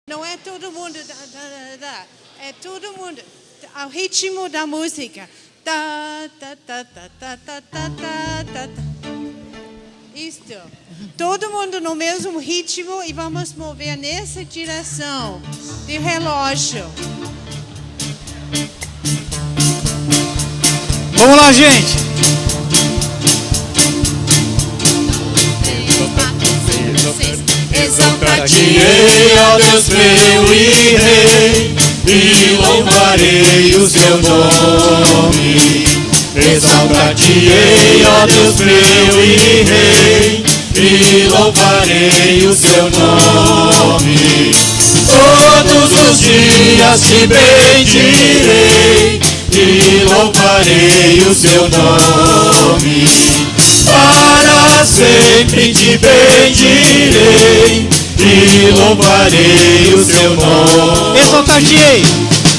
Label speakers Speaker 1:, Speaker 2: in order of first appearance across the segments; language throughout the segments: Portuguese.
Speaker 1: Não é todo mundo, é todo mundo, ao ritmo da música. Isto. Todo mundo no mesmo ritmo e vamos mover nessa direção de relógio.
Speaker 2: Vamos lá, gente.
Speaker 3: Exaltar-te-ei, ó Deus meu e Rei, e louvarei o seu nome. Exaltar-te-ei, ó Deus meu e Rei, e louvarei o seu nome. Todos os dias te bendirei, e louvarei o seu nome. Para sempre te bendirei e louvarei o seu nome.
Speaker 2: Exaltar-te-ei,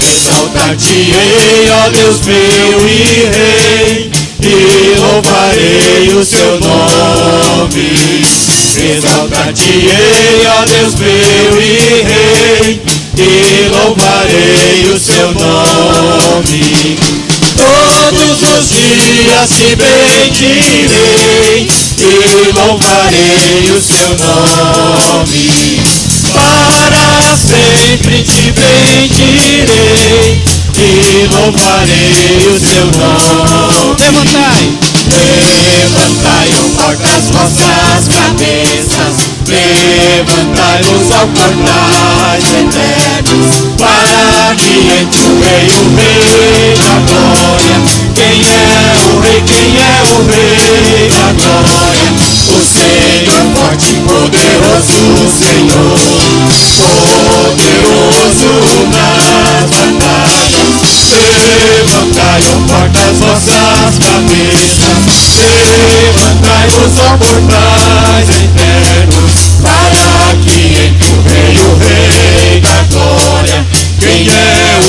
Speaker 3: exaltar-te-ei, ó Deus meu e Rei, e louvarei o seu nome. Exaltar-te-ei, ó Deus meu e Rei, e louvarei o seu nome. Todos os dias te bendirei e louvarei o seu nome. Para sempre te bendirei e louvarei o seu nome. Levantai, ó portas, vossas cabeças, levantai-vos, ó portais eternos, para que entre o Rei da glória. Quem é o Rei? Quem é o Rei da glória? O Senhor forte e poderoso, Senhor, poderoso nas batalhas. Levantai, ó portas, vossas cabeças, levantai-vos, ó portais eternos, para que entre o Rei da glória. Quem é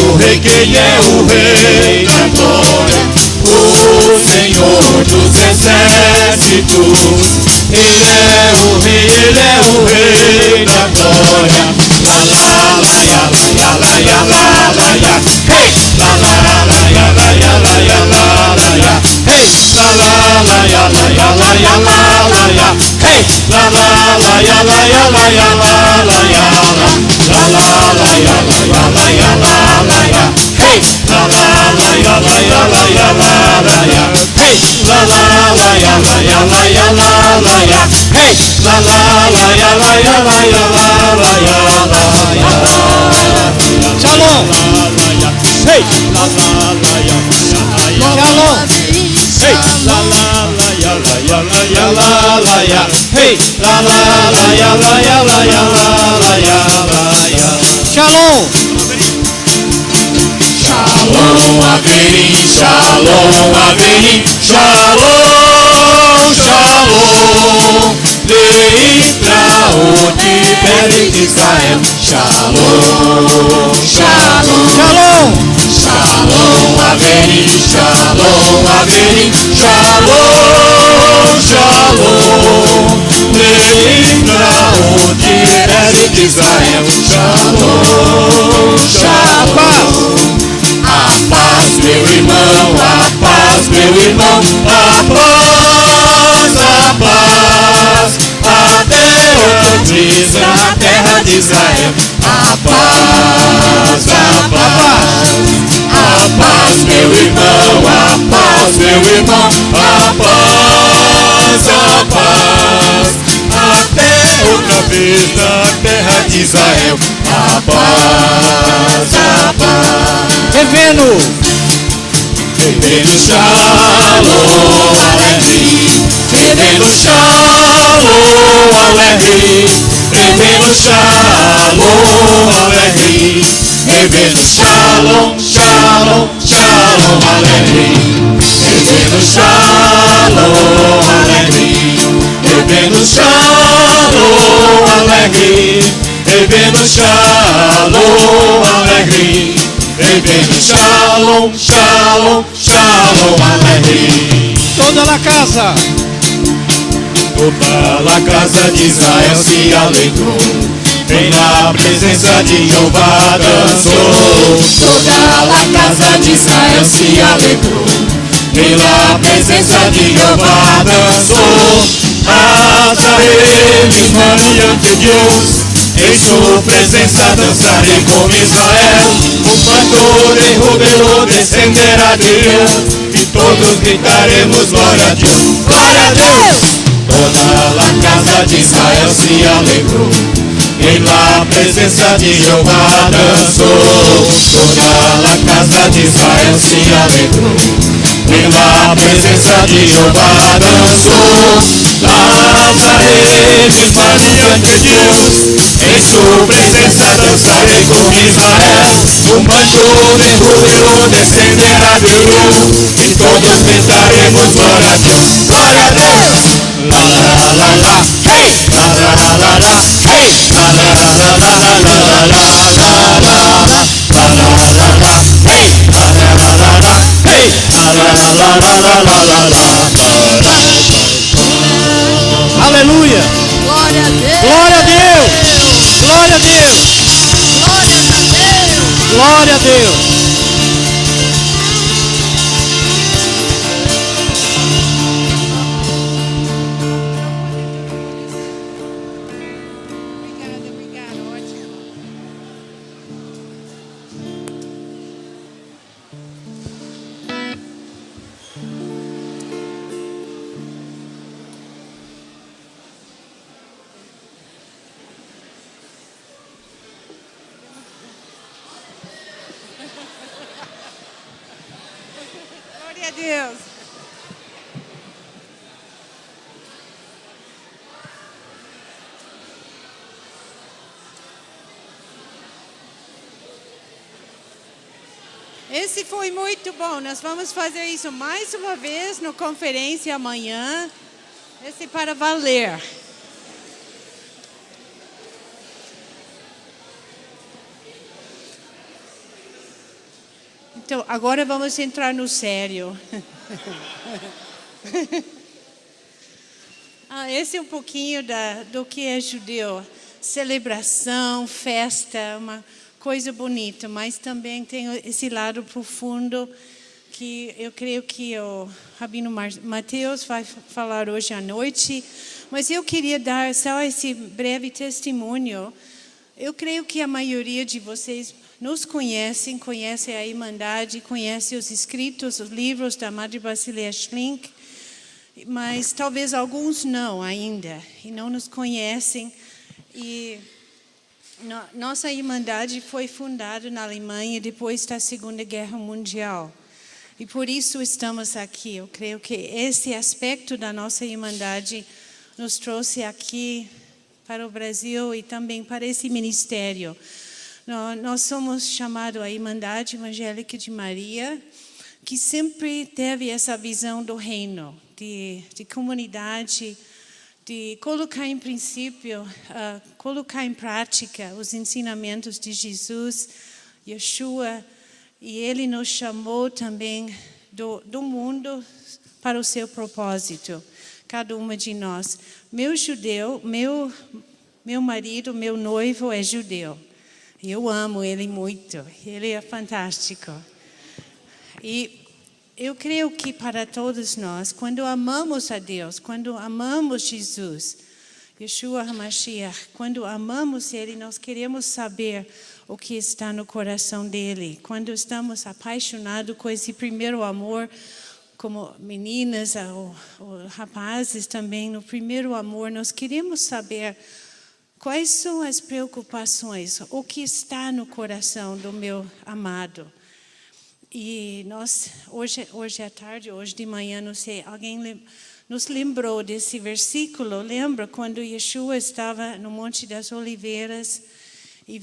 Speaker 3: o Rei? Quem é o Rei da glória? O Senhor dos exércitos. Ele é o Rei da glória. La la la ya la ya la ya la la ya. Hey! La la la ya la ya la ya la la ya. Hey! La la la ya la ya la ya la la ya. Hey! La la la ya la ya la ya la la ya. La la la ya la ya la ya la la ya. Hey! La la la ya la ya la ya la la ya. Hey! La la la ya la ya la ya la la ya. Hey! La la la ya la ya la ya la la ya.
Speaker 2: Shalom.
Speaker 3: Hey! La la la ya la ya.
Speaker 2: Shalom.
Speaker 3: Hey! La la la ya la ya la ya la la ya. Hey! La la la ya la ya la ya la la ya la ya.
Speaker 2: Shalom.
Speaker 3: Shalom Averim, Shalom Averim, Shalom, Shalom. Leitra de pele de Israel, Shalom, Shalom.
Speaker 2: Shalom.
Speaker 3: Shalom Averim, Shalom Averim, Shalom, Shalom. Leitra de pele de Israel, Shalom, Shalom. A paz, meu irmão, a paz, meu irmão, a paz, a paz. Até outra diz na terra de Israel, a paz, a paz. A paz, meu irmão, a paz, meu irmão, a paz, a paz. Até outra vez na terra de Israel, a paz, a paz.
Speaker 2: Revendo.
Speaker 3: Revendo Shalom Alehi, revendo Shalom Alehi, revendo Shalom Alehi, revendo Shalom, Shalom, Shalom Alehi, revendo Shalom Alehi, revendo Shalom Alehi, revendo Shalom Alehi. Revendo Shalom, Shalom, Shalom Alehi.
Speaker 2: Toda a casa.
Speaker 3: Toda a casa de Israel se alegrou. em la presença de Jeová dançou. Toda a casa de Israel se alegrou, em la presença de Jeová dançou. Alzaré mis manos ante Dios, em sua presença dançarei com Israel. Um cantor de júbilo descenderá de Deus, e todos gritaremos glória a Deus, glória a Deus. Toda a casa de Israel se alegrou, em la presença de Jeová dançou. Toda a casa de Israel se alegrou, em la presença de Jeová dançou. Alzaré mis manos ante Deus, em sua presença dançarei com Israel. Um cantor de júbilo descenderá de Deus, e todos gritaremos glória a Deus, glória a Deus. La la la la, hey! La la la la la, hey! La la la la la la la la la la la. La la la la la, hey! La la la la la, hey! La la la la la la la la.
Speaker 2: Aleluia.
Speaker 4: Glória a Deus.
Speaker 2: Glória a Deus. Glória a Deus.
Speaker 4: Glória a Deus.
Speaker 2: Glória a Deus.
Speaker 1: Obrigada, ótimo. Glória a Deus. Esse foi muito bom. Nós vamos fazer isso mais uma vez na conferência amanhã. Esse é para valer. Então, agora vamos entrar no sério. Esse é um pouquinho do que é judeu. Celebração, festa, uma coisa bonita, mas também tem esse lado profundo que eu creio que o Rabino Mateus vai falar hoje à noite. Mas eu queria dar só esse breve testemunho. Eu creio que a maioria de vocês nos conhecem a Irmandade, conhecem os escritos, os livros da Madre Basileia Schlink, mas talvez alguns não ainda, e não nos conhecem. E nossa Irmandade foi fundada na Alemanha depois da Segunda Guerra Mundial. E por isso estamos aqui. Eu creio que esse aspecto da nossa Irmandade nos trouxe aqui para o Brasil e também para esse ministério. Nós somos chamados a Irmandade Evangélica de Maria, que sempre teve essa visão do reino, de comunidade, de colocar em princípio, colocar em prática os ensinamentos de Jesus, Yeshua, e Ele nos chamou também do mundo para o seu propósito, cada uma de nós. Meu marido, meu noivo é judeu. Eu amo ele muito, ele é fantástico. E eu creio que para todos nós, quando amamos a Deus, quando amamos Jesus, Yeshua HaMashiach, quando amamos Ele, nós queremos saber o que está no coração dEle. Quando estamos apaixonados com esse primeiro amor, como meninas ou rapazes também, no primeiro amor, nós queremos saber quais são as preocupações, o que está no coração do meu amado. E nós, hoje à tarde, hoje de manhã, não sei, alguém nos lembrou desse versículo. Lembra quando Yeshua estava no Monte das Oliveiras e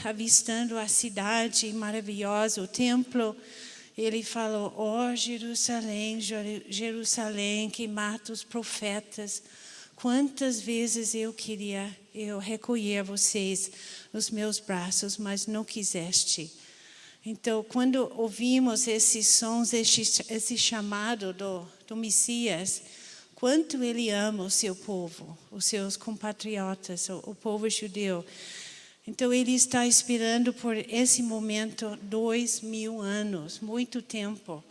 Speaker 1: avistando a cidade maravilhosa, o templo, ele falou: ó Jerusalém, Jerusalém, que mata os profetas, quantas vezes eu recolher vocês nos meus braços, mas não quiseste. Então, quando ouvimos esses sons, esse chamado do Messias, quanto Ele ama o seu povo, os seus compatriotas, o povo judeu. Então, Ele está esperando por esse momento 2000 anos, muito tempo.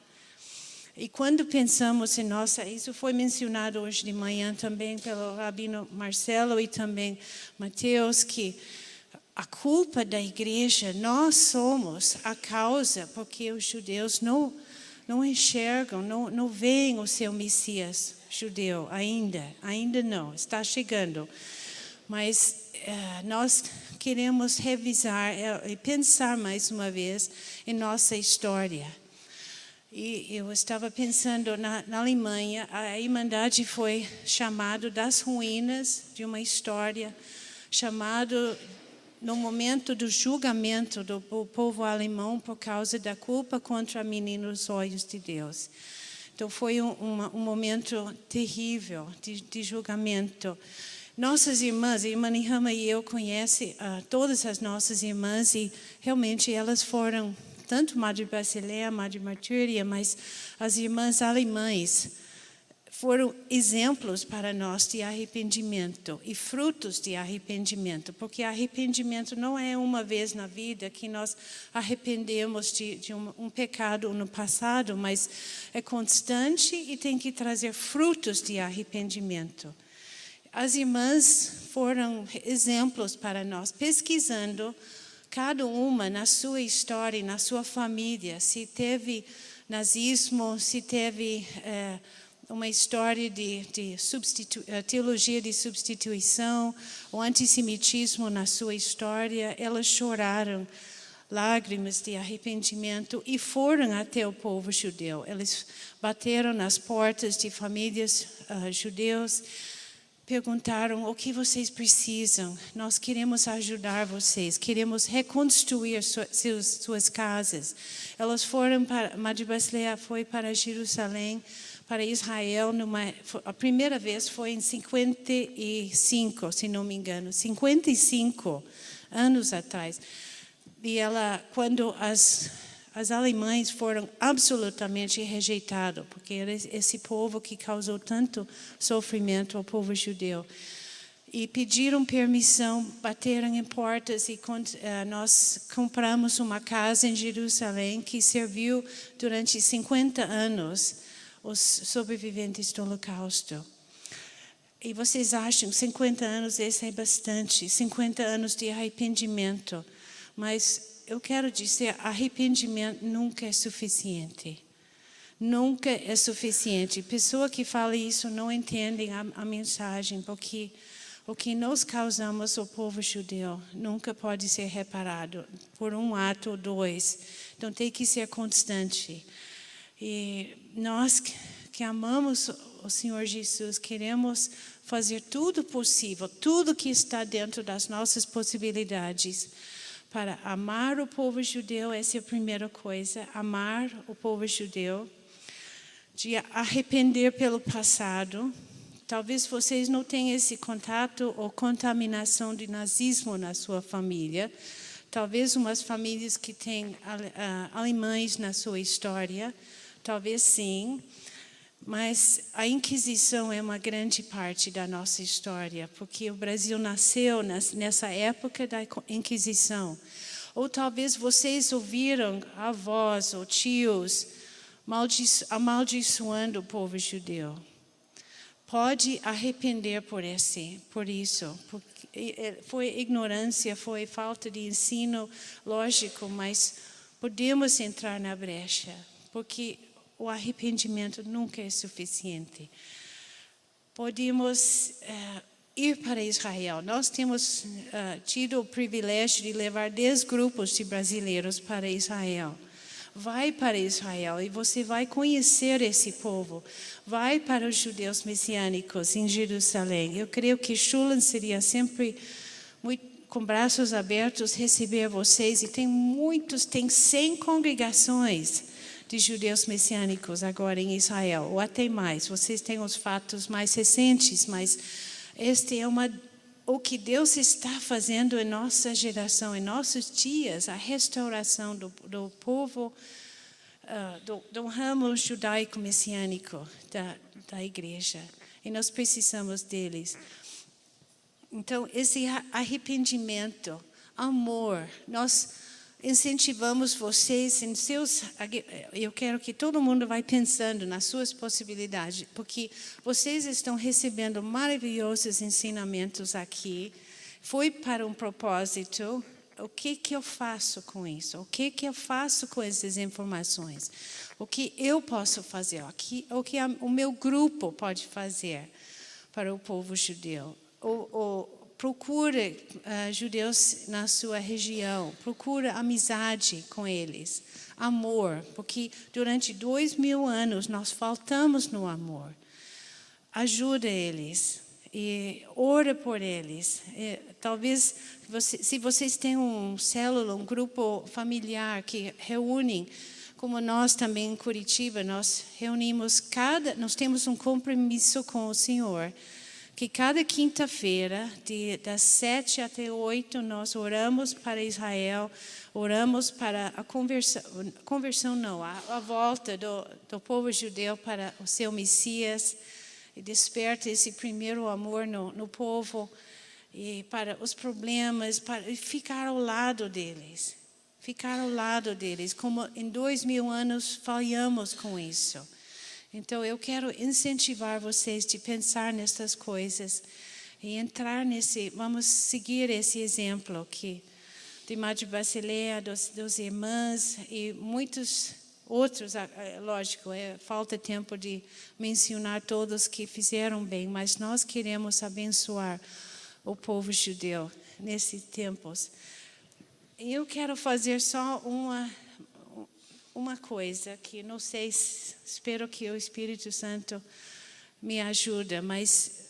Speaker 1: E quando pensamos em isso foi mencionado hoje de manhã também pelo Rabino Marcelo e também Mateus, que a culpa da igreja, nós somos a causa, porque os judeus não enxergam, não veem o seu Messias judeu ainda não, está chegando. Mas nós queremos revisar e pensar mais uma vez em nossa história. E eu estava pensando, na Alemanha, a Irmandade foi chamada das ruínas de uma história, chamado no momento do julgamento do povo alemão por causa da culpa contra meninos olhos de Deus. Então foi um momento terrível de julgamento. Nossas irmãs, a irmã Nihama e eu conhecem todas as nossas irmãs e realmente elas foram, tanto Madre Basileia, Madre Martúria, mas as irmãs alemãs foram exemplos para nós de arrependimento e frutos de arrependimento, porque arrependimento não é uma vez na vida que nós arrependemos de um pecado no passado, mas é constante e tem que trazer frutos de arrependimento. As irmãs foram exemplos para nós, pesquisando cada uma na sua história, na sua família, se teve nazismo, se teve uma história de teologia de substituição, o antissemitismo na sua história. Elas choraram lágrimas de arrependimento e foram até o povo judeu. Eles bateram nas portas de famílias judeus, perguntaram o que vocês precisam. Nós queremos ajudar vocês, queremos reconstruir suas casas. Elas foram Madre Basileia foi para Jerusalém, para Israel, a primeira vez foi em 55, se não me engano, 55 anos atrás. E quando as alemães foram absolutamente rejeitados, porque era esse povo que causou tanto sofrimento ao povo judeu. E pediram permissão, bateram em portas e nós compramos uma casa em Jerusalém que serviu durante 50 anos os sobreviventes do Holocausto. E vocês acham 50 anos, esse é bastante, 50 anos de arrependimento, mas eu quero dizer, arrependimento nunca é suficiente. Nunca é suficiente. Pessoa que fala isso não entendem a mensagem, porque o que nós causamos ao povo judeu nunca pode ser reparado por um ato ou dois. Então tem que ser constante. E nós que amamos o Senhor Jesus, queremos fazer tudo possível, tudo que está dentro das nossas possibilidades, para amar o povo judeu. Essa é a primeira coisa, amar o povo judeu, de arrepender pelo passado. Talvez vocês não tenham esse contato ou contaminação de nazismo na sua família. Talvez umas famílias que têm alemães na sua história, talvez sim. Mas a Inquisição é uma grande parte da nossa história, porque o Brasil nasceu nessa época da Inquisição. Ou talvez vocês ouviram avós ou tios amaldiçoando o povo judeu. Pode arrepender por isso, porque foi ignorância, foi falta de ensino lógico, mas podemos entrar na brecha, porque o arrependimento nunca é suficiente. Podemos ir para Israel. Nós temos tido o privilégio de levar 10 grupos de brasileiros para Israel. Vai para Israel e você vai conhecer esse povo. Vai para os judeus messiânicos em Jerusalém. Eu creio que Shulam seria sempre com braços abertos receber vocês. E tem 100 congregações de judeus messiânicos agora em Israel, ou até mais. Vocês têm os fatos mais recentes, mas este é o que Deus está fazendo em nossa geração, em nossos dias, a restauração do povo, do ramo judaico messiânico da igreja. e nós precisamos deles. Então, esse arrependimento, amor, nós incentivamos vocês em seus... Eu quero que todo mundo vá pensando nas suas possibilidades, porque vocês estão recebendo maravilhosos ensinamentos aqui. Foi para um propósito. O que eu faço com isso? O que eu faço com essas informações? O que eu posso fazer? O que o meu grupo pode fazer para o povo judeu? Procure judeus na sua região. Procure amizade com eles. Amor. Porque durante 2000 anos nós faltamos no amor. Ajuda eles. E ora por eles. Talvez, se vocês têm um célula, um grupo familiar que reúnem, como nós também em Curitiba, nós temos um compromisso com o Senhor, que cada quinta-feira, das 7 até 8, nós oramos para Israel, oramos para a a volta do povo judeu para o seu Messias, e desperta esse primeiro amor no povo, e para os problemas, para ficar ao lado deles. Ficar ao lado deles, como em 2000 anos falhamos com isso. Então, eu quero incentivar vocês de pensar nessas coisas e entrar vamos seguir esse exemplo aqui, de Madre Basileia, dos irmãs e muitos outros, lógico, falta tempo de mencionar todos que fizeram bem, mas nós queremos abençoar o povo judeu nesses tempos. Eu quero fazer só uma coisa que não sei, espero que o Espírito Santo me ajude, mas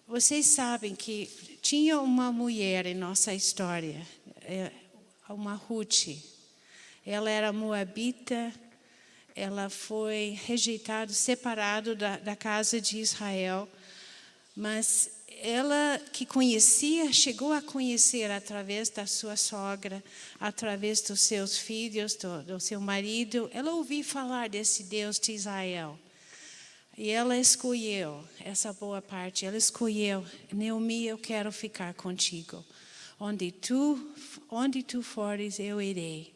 Speaker 1: vocês sabem que tinha uma mulher em nossa história, uma Ruth. Ela era moabita, ela foi rejeitada, separada da casa de Israel, mas ela que chegou a conhecer através da sua sogra, através dos seus filhos, do seu marido, ela ouviu falar desse Deus de Israel. E ela escolheu essa boa parte, ela escolheu, Naomi, eu quero ficar contigo. Onde tu fores, eu irei.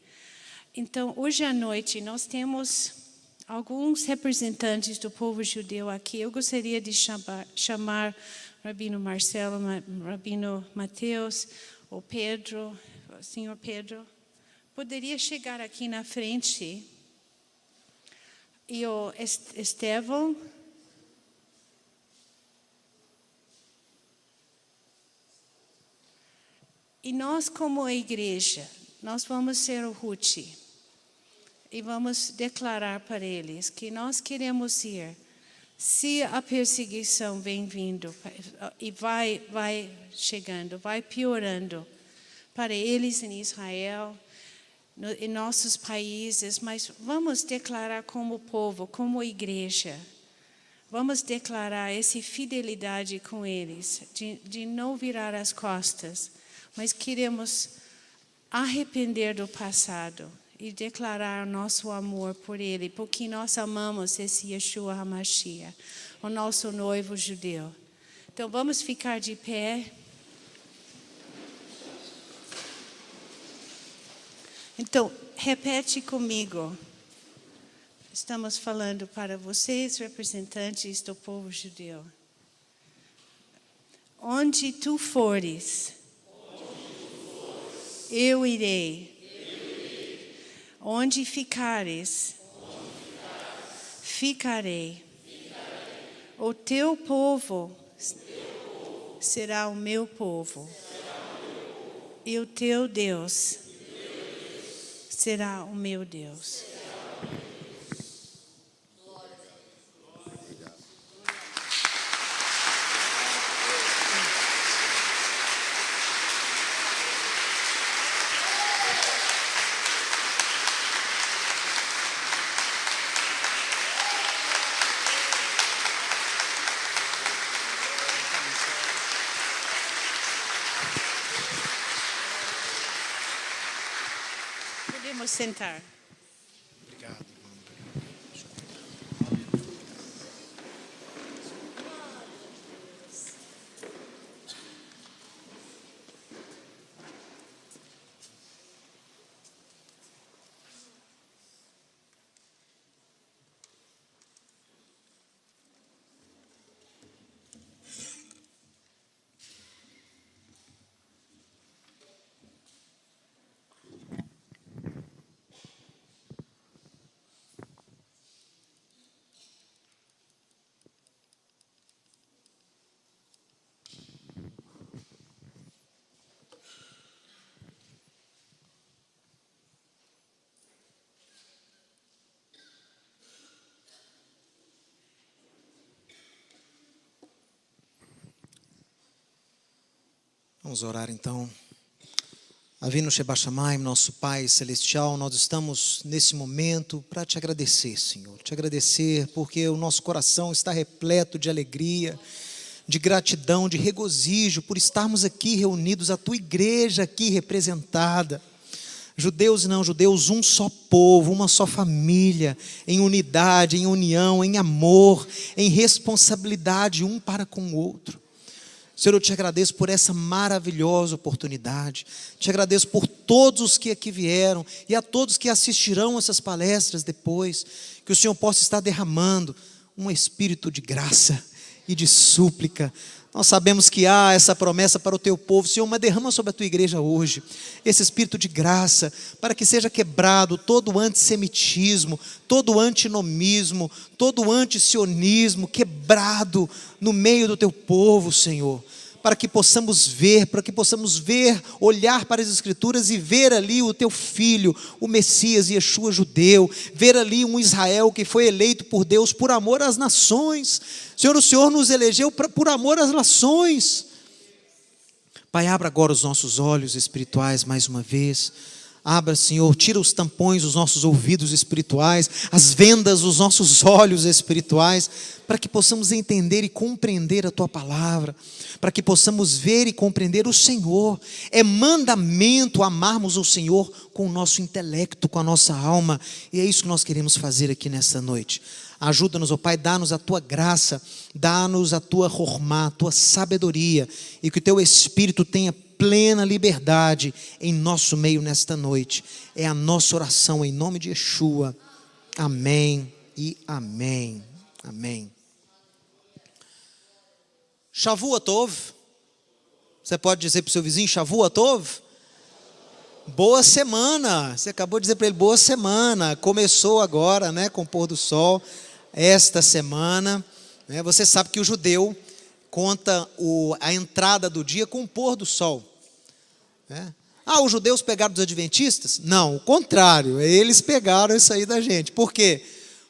Speaker 1: Então, hoje à noite, nós temos alguns representantes do povo judeu aqui. Eu gostaria de chamar Rabino Marcelo, Rabino Mateus, o Pedro, o senhor Pedro. Poderia chegar aqui na frente. E o Estevão. E nós, como a igreja, nós vamos ser o Ruth. E vamos declarar para eles que nós queremos ir. Se a perseguição vem vindo e vai chegando, vai piorando para eles em Israel, em nossos países, mas vamos declarar como povo, como igreja, vamos declarar essa fidelidade com eles, de não virar as costas, mas queremos arrepender do passado e declarar nosso amor por ele, porque nós amamos esse Yeshua HaMashiach, o nosso noivo judeu. Então vamos ficar de pé. Então, repete comigo. Estamos falando para vocês, representantes do povo judeu. Onde tu fores, eu irei. Onde ficares, ficarei. O teu povo será o meu povo. E o teu Deus será o meu Deus. Podemos sentar.
Speaker 3: Obrigado, irmão.
Speaker 5: Vamos orar então. Avinu Sheba Shamayim, nosso Pai Celestial, nós estamos nesse momento para te agradecer, Senhor. Te agradecer porque o nosso coração está repleto de alegria, de gratidão, de regozijo por estarmos aqui reunidos, a tua igreja aqui representada. Judeus e não judeus, um só povo, uma só família, em unidade, em união, em amor, em responsabilidade um para com o outro. Senhor, eu te agradeço por essa maravilhosa oportunidade. Te agradeço por todos os que aqui vieram e a todos que assistirão essas palestras depois. Que o Senhor possa estar derramando um espírito de graça e de súplica. Nós sabemos que há essa promessa para o teu povo. Senhor, mas derrama sobre a tua igreja hoje esse espírito de graça, para que seja quebrado todo o antissemitismo, todo o antinomismo, todo o antisionismo, quebrado no meio do teu povo, Senhor. Para que possamos ver, olhar para as Escrituras e ver ali o teu filho, o Messias, Yeshua judeu, ver ali um Israel que foi eleito por Deus por amor às nações. Senhor, o Senhor nos elegeu por amor às nações. Pai, abra agora os nossos olhos espirituais mais uma vez. Abra, Senhor, tira os tampões dos nossos ouvidos espirituais, as vendas dos nossos olhos espirituais, para que possamos entender e compreender a Tua palavra, para que possamos ver e compreender o Senhor. É mandamento amarmos o Senhor com o nosso intelecto, com a nossa alma, e é isso que nós queremos fazer aqui nessa noite. Ajuda-nos, ó Pai, dá-nos a Tua graça, dá-nos a Tua hormá, a Tua sabedoria, e que o Teu Espírito tenha plena liberdade em nosso meio nesta noite. É a nossa oração em nome de Yeshua. Amém e amém. Amém. Shavua Tov. Você pode dizer para o seu vizinho, Shavua Tov? Boa semana. Você acabou de dizer para ele, boa semana. Começou agora, né, com o pôr do sol, esta semana. Né, você sabe que o judeu conta a entrada do dia com o pôr do sol. Né? Os judeus pegaram dos adventistas? Não, o contrário, eles pegaram isso aí da gente. Por quê?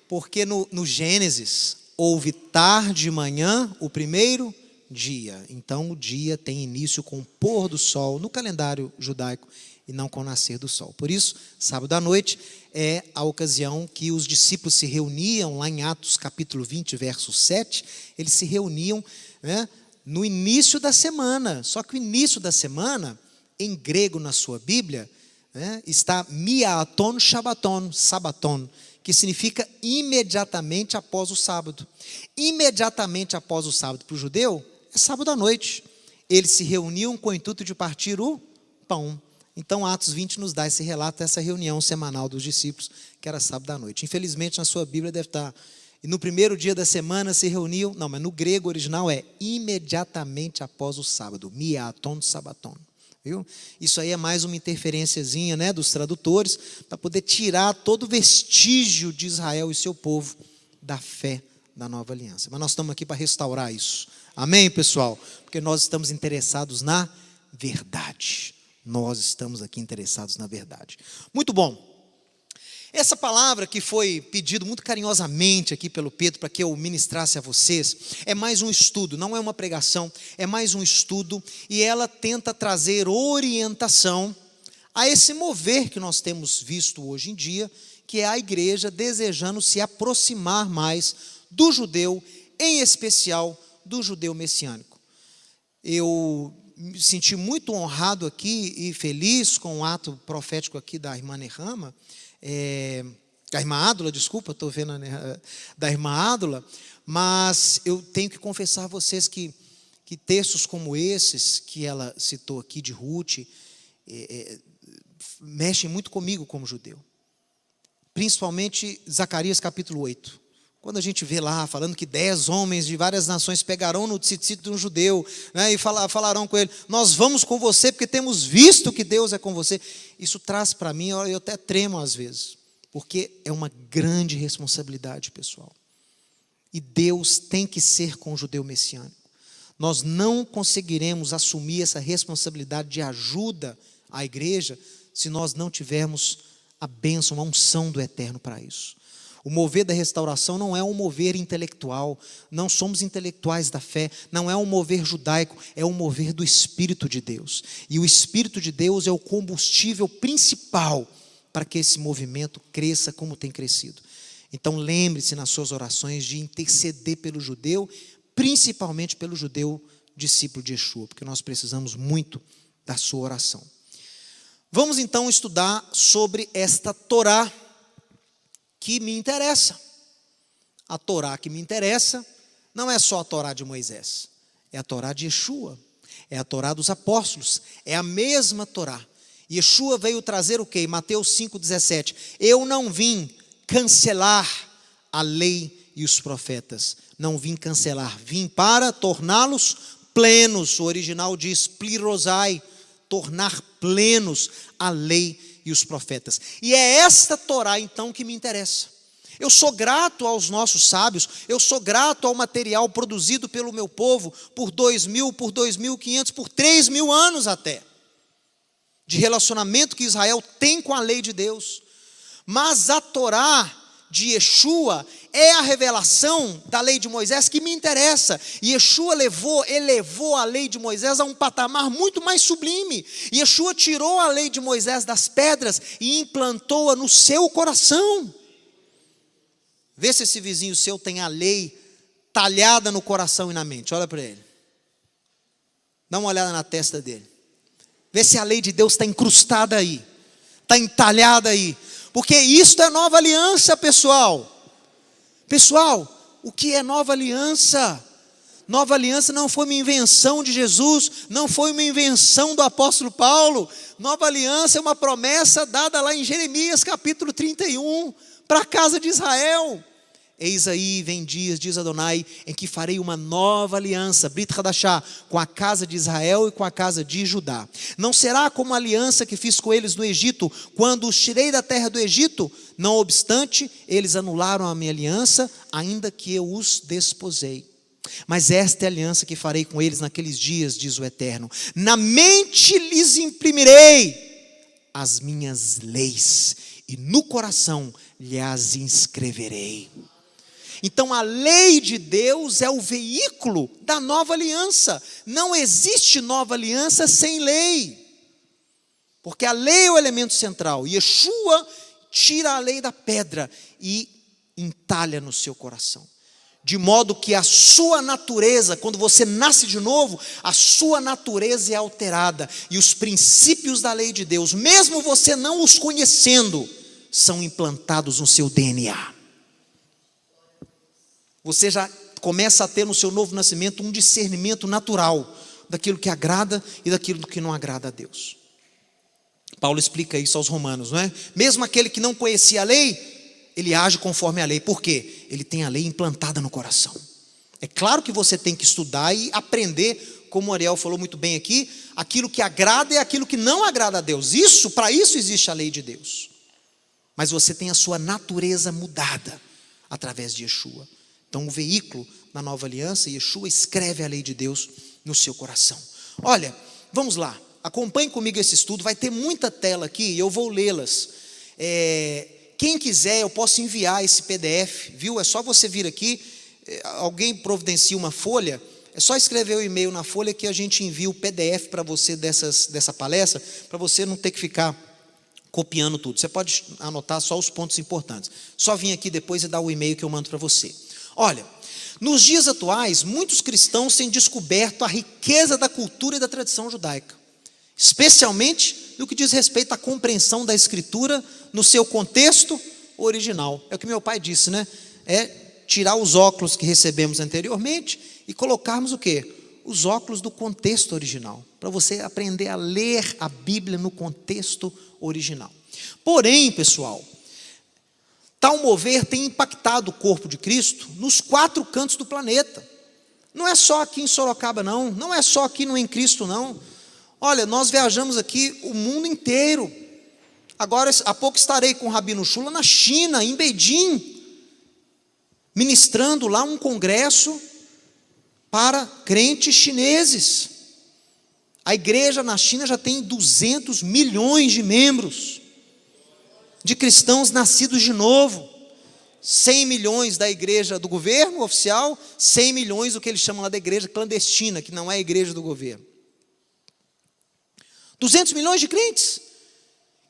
Speaker 5: Porque no Gênesis houve tarde e manhã o primeiro dia. Então o dia tem início com o pôr do sol no calendário judaico e não com o nascer do sol. Por isso, sábado à noite é a ocasião que os discípulos se reuniam lá em Atos capítulo 20, verso 7. Eles se reuniam, né, no início da semana. Só que o início da semana, em grego na sua Bíblia, né, está miaton shabaton, sabaton, que significa imediatamente após o sábado. Imediatamente após o sábado para o judeu é sábado à noite. Eles se reuniam com o intuito de partir o pão. Então Atos 20 nos dá esse relato, essa reunião semanal dos discípulos, que era sábado à noite. Infelizmente na sua Bíblia deve estar, e no primeiro dia da semana se reuniam, não, mas no grego original é imediatamente após o sábado, miaton sabaton. Viu? Isso aí é mais uma interferenciazinha, né, dos tradutores, para poder tirar todo o vestígio de Israel e seu povo da fé da nova aliança. Mas nós estamos aqui para restaurar isso. Amém, pessoal? Porque nós estamos interessados na verdade. Nós estamos aqui interessados na verdade. Muito bom. Essa palavra que foi pedido muito carinhosamente aqui pelo Pedro para que eu ministrasse a vocês, é mais um estudo, não é uma pregação, é mais um estudo, e ela tenta trazer orientação a esse mover que nós temos visto hoje em dia, que é a igreja desejando se aproximar mais do judeu, em especial do judeu messiânico. Eu me senti muito honrado aqui e feliz com o ato profético aqui da irmã Nehama, a irmã Ádula, desculpa, estou vendo da irmã Ádula, mas eu tenho que confessar a vocês que textos como esses que ela citou aqui de Ruth mexem muito comigo como judeu, principalmente Zacarias capítulo 8, quando a gente vê lá falando que 10 homens de várias nações pegarão no tzitzit de um judeu, né, e falarão com ele, nós vamos com você porque temos visto que Deus é com você. Isso traz para mim, eu até tremo às vezes, porque é uma grande responsabilidade, pessoal. E Deus tem que ser com o judeu messiânico. Nós não conseguiremos assumir essa responsabilidade de ajuda à igreja se nós não tivermos a bênção, a unção do eterno para isso. O mover da restauração não é um mover intelectual, não somos intelectuais da fé, não é um mover judaico, é um mover do Espírito de Deus. E o Espírito de Deus é o combustível principal para que esse movimento cresça como tem crescido. Então lembre-se nas suas orações de interceder pelo judeu, principalmente pelo judeu discípulo de Yeshua, porque nós precisamos muito da sua oração. Vamos então estudar sobre esta Torá que me interessa. A Torá que me interessa não é só a Torá de Moisés, é a Torá de Yeshua, é a Torá dos apóstolos, é a mesma Torá. Yeshua veio trazer o quê? Mateus 5,17. Eu não vim cancelar a lei e os profetas, não vim cancelar, vim para torná-los plenos. O original diz plirosai, tornar plenos a lei e os profetas. E é esta Torá então que me interessa. Eu sou grato aos nossos sábios, eu sou grato ao material produzido pelo meu povo por 2.000, por 2.500, por 3.000 anos até, de relacionamento que Israel tem com a lei de Deus. Mas a Torá de Yeshua é a revelação da lei de Moisés que me interessa. E Yeshua elevou a lei de Moisés a um patamar muito mais sublime. Yeshua tirou a lei de Moisés das pedras e implantou-a no seu coração. Vê se esse vizinho seu tem a lei talhada no coração e na mente. Olha para ele. Dá uma olhada na testa dele. Vê se a lei de Deus está incrustada aí, está entalhada aí. Porque isto é nova aliança, pessoal. Pessoal, o que é nova aliança? Nova aliança não foi uma invenção de Jesus, não foi uma invenção do apóstolo Paulo. Nova aliança é uma promessa dada lá em Jeremias capítulo 31, para a casa de Israel. Eis aí, vem dias, diz Adonai, em que farei uma nova aliança, Brit Hadashah, com a casa de Israel e com a casa de Judá. Não será como a aliança que fiz com eles no Egito, quando os tirei da terra do Egito. Não obstante, eles anularam a minha aliança, ainda que eu os desposei. Mas esta é a aliança que farei com eles naqueles dias, diz o Eterno. Na mente lhes imprimirei as minhas leis, e no coração lhes inscreverei. Então a lei de Deus é o veículo da nova aliança. Não existe nova aliança sem lei, porque a lei é o elemento central. Yeshua tira a lei da pedra e entalha no seu coração, de modo que a sua natureza, quando você nasce de novo, a sua natureza é alterada, e os princípios da lei de Deus, mesmo você não os conhecendo, são implantados no seu DNA. Você já começa a ter no seu novo nascimento um discernimento natural daquilo que agrada e daquilo que não agrada a Deus. Paulo explica isso aos romanos, não é? Mesmo aquele que não conhecia a lei, ele age conforme a lei. Por quê? Ele tem a lei implantada no coração. É claro que você tem que estudar e aprender, como o Ariel falou muito bem aqui, aquilo que agrada e aquilo que não agrada a Deus. Para isso existe a lei de Deus. Mas você tem a sua natureza mudada através de Yeshua. Então o veículo da nova aliança, Yeshua escreve a lei de Deus no seu coração. Olha, vamos lá, acompanhe comigo esse estudo, vai ter muita tela aqui e eu vou lê-las. Quem quiser, eu posso enviar esse PDF, viu? É só você vir aqui, alguém providencia uma folha, é só escrever o e-mail na folha que a gente envia o PDF para você dessa palestra, para você não ter que ficar copiando tudo. Você pode anotar só os pontos importantes. Só vir aqui depois e dar o e-mail que eu mando para você. Olha, nos dias atuais, muitos cristãos têm descoberto a riqueza da cultura e da tradição judaica, especialmente no que diz respeito à compreensão da Escritura no seu contexto original. É o que meu pai disse, né? É tirar os óculos que recebemos anteriormente e colocarmos o quê? Os óculos do contexto original, para você aprender a ler a Bíblia no contexto original. Porém, pessoal, tal mover tem impactado o corpo de Cristo nos 4 cantos do planeta. Não é só aqui em Sorocaba, não é só aqui no Em Cristo, não. Olha, nós viajamos aqui o mundo inteiro. Agora, há pouco estarei com o Rabino Shula na China, em Beijing, ministrando lá um congresso para crentes chineses. A igreja na China já tem 200 milhões de membros, de cristãos nascidos de novo. 100 milhões da igreja do governo oficial, 100 milhões do que eles chamam lá da igreja clandestina, que não é a igreja do governo. 200 milhões de crentes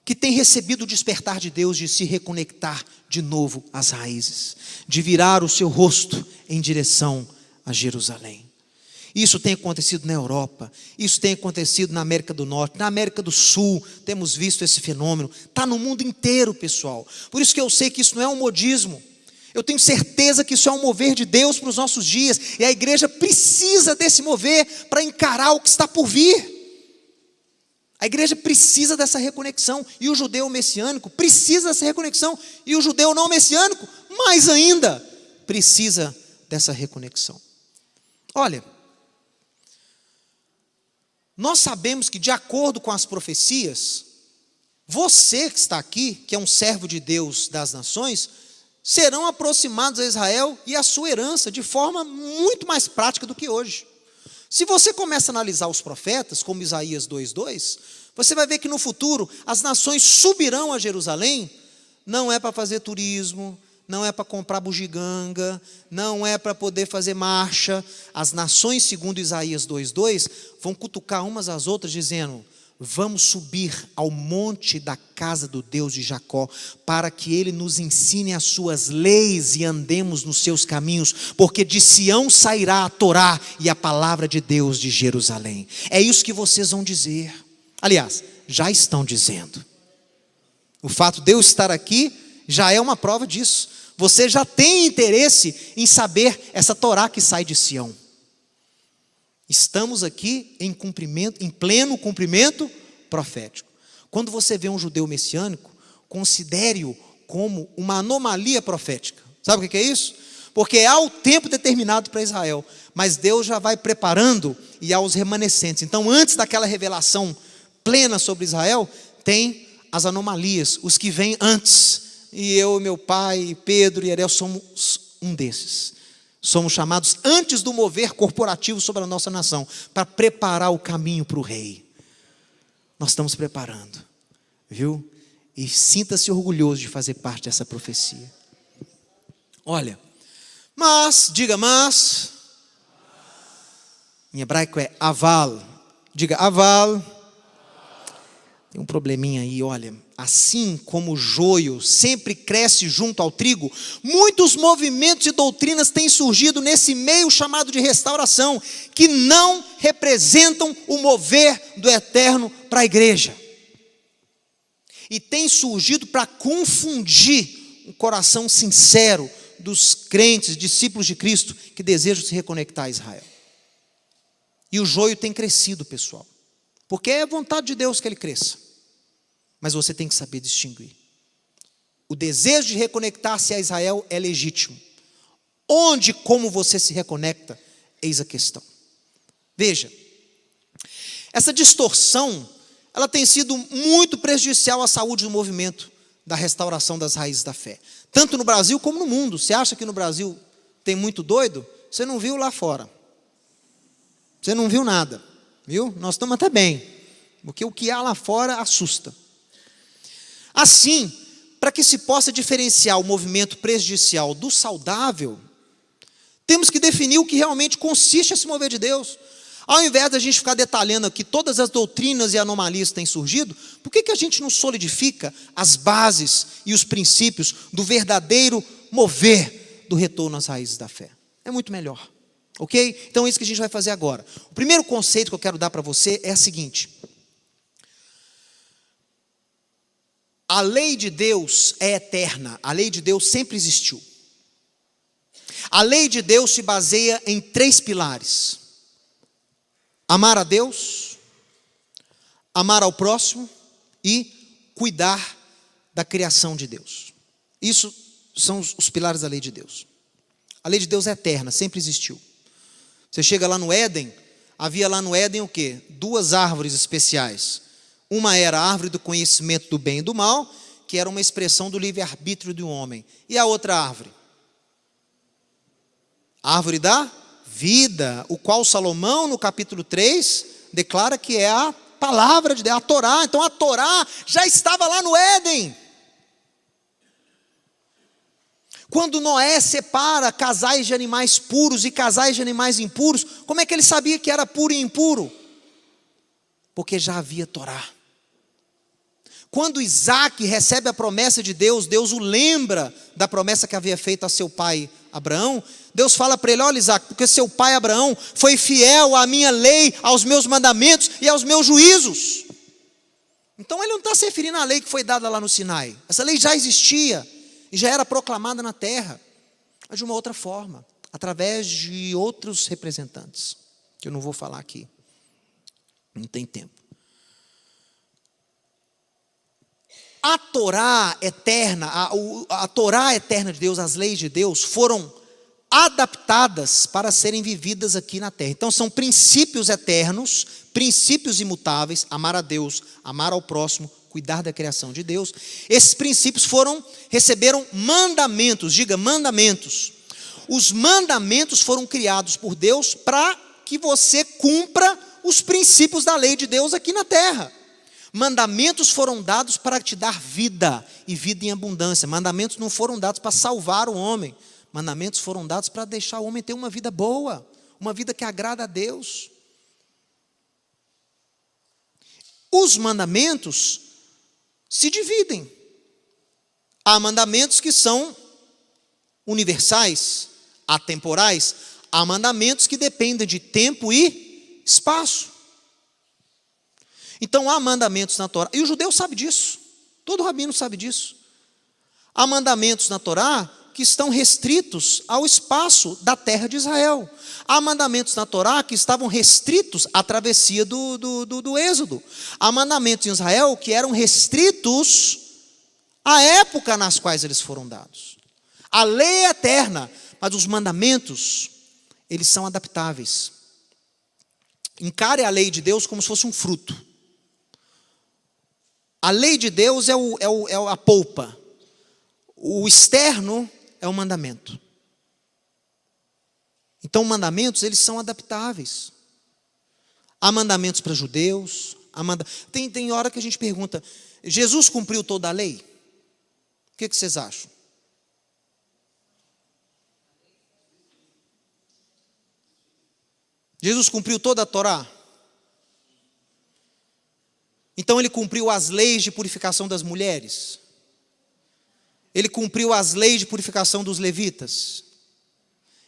Speaker 5: que têm recebido o despertar de Deus de se reconectar de novo às raízes, de virar o seu rosto em direção a Jerusalém. Isso tem acontecido na Europa, isso tem acontecido na América do Norte, na América do Sul, temos visto esse fenômeno, está no mundo inteiro, pessoal. Por isso que eu sei que isso não é um modismo, eu tenho certeza que isso é um mover de Deus para os nossos dias, e a igreja precisa desse mover para encarar o que está por vir. A igreja precisa dessa reconexão, e o judeu messiânico precisa dessa reconexão, e o judeu não messiânico, mais ainda, precisa dessa reconexão. Olha, nós sabemos que, de acordo com as profecias, você que está aqui, que é um servo de Deus das nações, serão aproximados a Israel e a sua herança de forma muito mais prática do que hoje. Se você começa a analisar os profetas, como Isaías 2:2, você vai ver que no futuro as nações subirão a Jerusalém, não é para fazer turismo, não é para comprar bugiganga, não é para poder fazer marcha. As nações, segundo Isaías 2:2, vão cutucar umas às outras dizendo: vamos subir ao monte da casa do Deus de Jacó, para que ele nos ensine as suas leis e andemos nos seus caminhos, porque de Sião sairá a Torá e a palavra de Deus de Jerusalém. É isso que vocês vão dizer. Aliás, já estão dizendo. O fato de eu estar aqui já é uma prova disso. Você já tem interesse em saber essa Torá que sai de Sião. Estamos aqui em pleno cumprimento profético. Quando você vê um judeu messiânico, considere-o como uma anomalia profética. Sabe o que é isso? Porque há o tempo determinado para Israel, mas Deus já vai preparando e há os remanescentes. Então, antes daquela revelação plena sobre Israel, tem as anomalias, os que vêm antes. E eu, meu pai, Pedro e Ariel somos um desses. Somos chamados antes do mover corporativo sobre a nossa nação, para preparar o caminho para o rei. Nós estamos preparando, viu? E sinta-se orgulhoso de fazer parte dessa profecia. Olha, diga mas. Em hebraico é aval. Diga aval. Tem um probleminha aí, olha. Assim como o joio sempre cresce junto ao trigo, muitos movimentos e doutrinas têm surgido nesse meio chamado de restauração, que não representam o mover do eterno para a igreja. E tem surgido para confundir o coração sincero dos crentes, discípulos de Cristo, que desejam se reconectar a Israel. E o joio tem crescido, pessoal, porque é vontade de Deus que ele cresça. Mas você tem que saber distinguir. O desejo de reconectar-se a Israel é legítimo. Onde e como você se reconecta, eis a questão. Veja, essa distorção, ela tem sido muito prejudicial à saúde do movimento da restauração das raízes da fé. Tanto no Brasil como no mundo. Você acha que no Brasil tem muito doido? Você não viu lá fora. Você não viu nada, viu? Nós estamos até bem, porque o que há lá fora assusta. Assim, para que se possa diferenciar o movimento prejudicial do saudável, temos que definir o que realmente consiste esse mover de Deus. Ao invés da gente ficar detalhando aqui todas as doutrinas e anomalias que têm surgido, por que a gente não solidifica as bases e os princípios do verdadeiro mover do retorno às raízes da fé? É muito melhor, ok? Então é isso que a gente vai fazer agora. O primeiro conceito que eu quero dar para você é o seguinte: a lei de Deus é eterna, a lei de Deus sempre existiu. A lei de Deus se baseia em 3 pilares: amar a Deus, amar ao próximo e cuidar da criação de Deus. Isso são os pilares da lei de Deus. A lei de Deus é eterna, sempre existiu. Você chega lá no Éden, havia lá no Éden o quê? 2 árvores especiais. Uma era a árvore do conhecimento do bem e do mal, que era uma expressão do livre-arbítrio do homem. E a outra árvore? A árvore da vida, o qual Salomão, no capítulo 3, declara que é a palavra de Deus, a Torá. Então a Torá já estava lá no Éden. Quando Noé separa casais de animais puros e casais de animais impuros, como é que ele sabia que era puro e impuro? Porque já havia Torá. Quando Isaac recebe a promessa de Deus, Deus o lembra da promessa que havia feito a seu pai Abraão. Deus fala para ele: olha, Isaac, porque seu pai Abraão foi fiel à minha lei, aos meus mandamentos e aos meus juízos. Então ele não está se referindo à lei que foi dada lá no Sinai. Essa lei já existia e já era proclamada na terra, mas de uma outra forma, através de outros representantes, que eu não vou falar aqui, não tem tempo. A Torá eterna, a Torá eterna de Deus, as leis de Deus, foram adaptadas para serem vividas aqui na terra. Então são princípios eternos, princípios imutáveis: amar a Deus, amar ao próximo, cuidar da criação de Deus. Esses princípios receberam mandamentos, diga mandamentos. Os mandamentos foram criados por Deus para que você cumpra os princípios da lei de Deus aqui na terra. Mandamentos foram dados para te dar vida, e vida em abundância. Mandamentos não foram dados para salvar o homem. Mandamentos foram dados para deixar o homem ter uma vida boa, uma vida que agrada a Deus. Os mandamentos se dividem. Há mandamentos que são universais, atemporais. Há mandamentos que dependem de tempo e espaço. Então há mandamentos na Torá, e o judeu sabe disso, todo rabino sabe disso. Há mandamentos na Torá que estão restritos ao espaço da terra de Israel. Há mandamentos na Torá que estavam restritos à travessia do Êxodo. Há mandamentos em Israel que eram restritos à época nas quais eles foram dados. A lei é eterna, mas os mandamentos, eles são adaptáveis. Encare a lei de Deus como se fosse um fruto. A lei de Deus é a polpa. O externo é o mandamento. Então, mandamentos, eles são adaptáveis. Há mandamentos para judeus. Tem hora que a gente pergunta: Jesus cumpriu toda a lei? O que vocês acham? Jesus cumpriu toda a Torá? Então ele cumpriu as leis de purificação das mulheres? Ele cumpriu as leis de purificação dos levitas?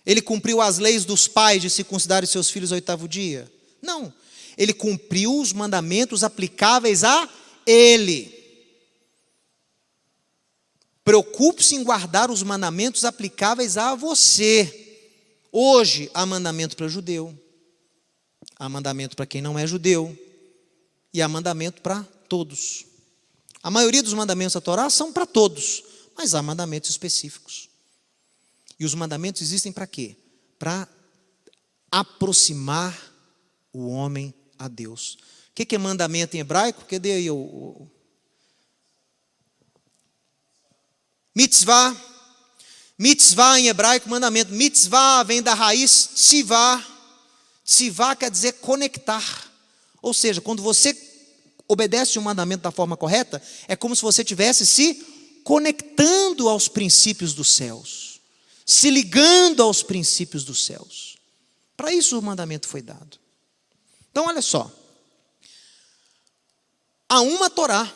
Speaker 5: Ele cumpriu as leis dos pais de circuncidarem seus filhos ao 8º dia? Não. Ele cumpriu os mandamentos aplicáveis a ele. Preocupe-se em guardar os mandamentos aplicáveis a você. Hoje há mandamento para judeu, há mandamento para quem não é judeu, e há mandamento para todos. A maioria dos mandamentos da Torá são para todos, mas há mandamentos específicos. E os mandamentos existem para quê? Para aproximar o homem a Deus. O que é mandamento em hebraico? Cadê aí o mitzvah? Mitzvah em hebraico, mandamento. Mitzvah vem da raiz tzivah. Tzivah quer dizer conectar. Ou seja, quando você obedece um mandamento da forma correta, é como se você estivesse se conectando aos princípios dos céus, se ligando aos princípios dos céus. Para isso o mandamento foi dado. Então olha só, há uma Torá,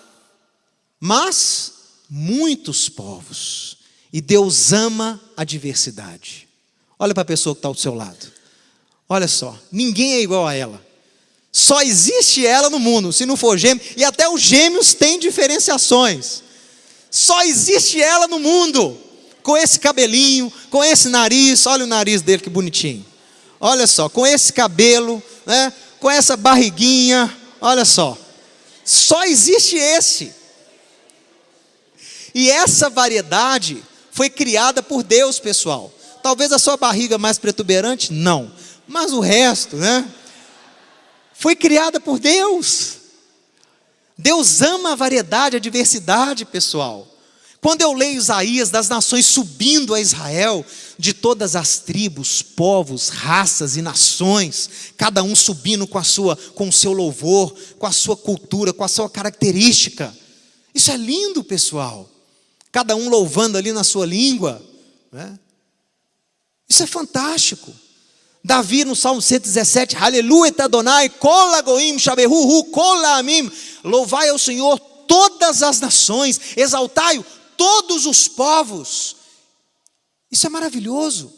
Speaker 5: mas muitos povos, e Deus ama a diversidade. Olha para a pessoa que está ao seu lado, olha só, ninguém é igual a ela. Só existe ela no mundo, se não for gêmeo, e até os gêmeos têm diferenciações. Só existe ela no mundo, com esse cabelinho, com esse nariz, olha o nariz dele que bonitinho. Olha só, com esse cabelo, né, com essa barriguinha, olha só. Só existe esse. E essa variedade foi criada por Deus, pessoal. Talvez a sua barriga mais protuberante, não. Mas o resto, né? Foi criada por Deus. Deus ama a variedade, a diversidade, pessoal. Quando eu leio Isaías das nações subindo a Israel, de todas as tribos, povos, raças e nações, cada um subindo com o seu louvor, com a sua cultura, com a sua característica. Isso é lindo, pessoal. Cada um louvando ali na sua língua, né? Isso é fantástico. Davi no Salmo 117, Aleluia, Adonai, Kol Hagoim, Shabehuhu, Kol Amim. Louvai ao Senhor todas as nações, exaltai-o todos os povos. Isso é maravilhoso.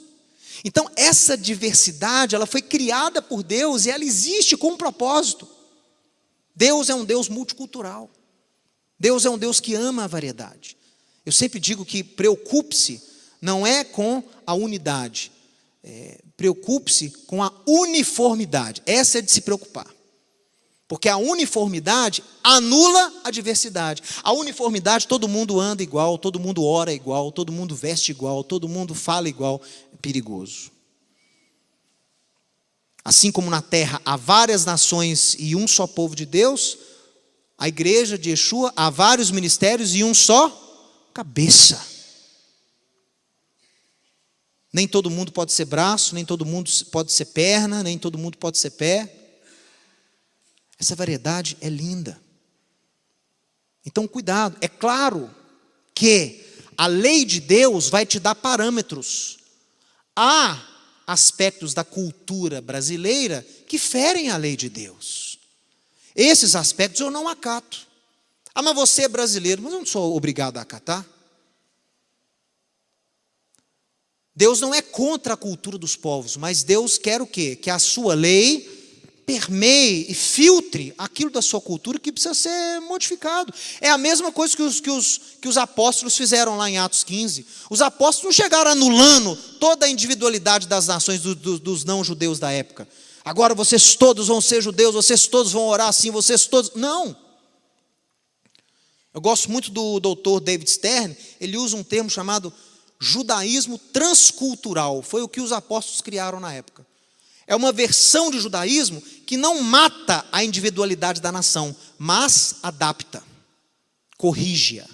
Speaker 5: Então essa diversidade, ela foi criada por Deus e ela existe com um propósito. Deus é um Deus multicultural. Deus é um Deus que ama a variedade. Eu sempre digo que preocupe-se não é com a unidade, preocupe-se com a uniformidade. Essa é de se preocupar. Porque a uniformidade anula a diversidade. A uniformidade, todo mundo anda igual, todo mundo ora igual, todo mundo veste igual, todo mundo fala igual. É perigoso. Assim como na terra há várias nações e um só povo de Deus, a igreja de Yeshua há vários ministérios e um só cabeça. Nem todo mundo pode ser braço, nem todo mundo pode ser perna, nem todo mundo pode ser pé. Essa variedade é linda. Então cuidado, é claro que a lei de Deus vai te dar parâmetros. Há aspectos da cultura brasileira que ferem a lei de Deus. Esses aspectos eu não acato. Ah, mas você é brasileiro, mas eu não sou obrigado a acatar. Deus não é contra a cultura dos povos, mas Deus quer o quê? Que a sua lei permeie e filtre aquilo da sua cultura que precisa ser modificado. É a mesma coisa que os apóstolos fizeram lá em Atos 15. Os apóstolos não chegaram anulando toda a individualidade das nações dos não-judeus da época. Agora vocês todos vão ser judeus, vocês todos vão orar assim, vocês todos... Não. Eu gosto muito do doutor David Stern, ele usa um termo chamado judaísmo transcultural. Foi o que os apóstolos criaram na época. É uma versão de judaísmo que não mata a individualidade da nação, mas adapta, corrige-a.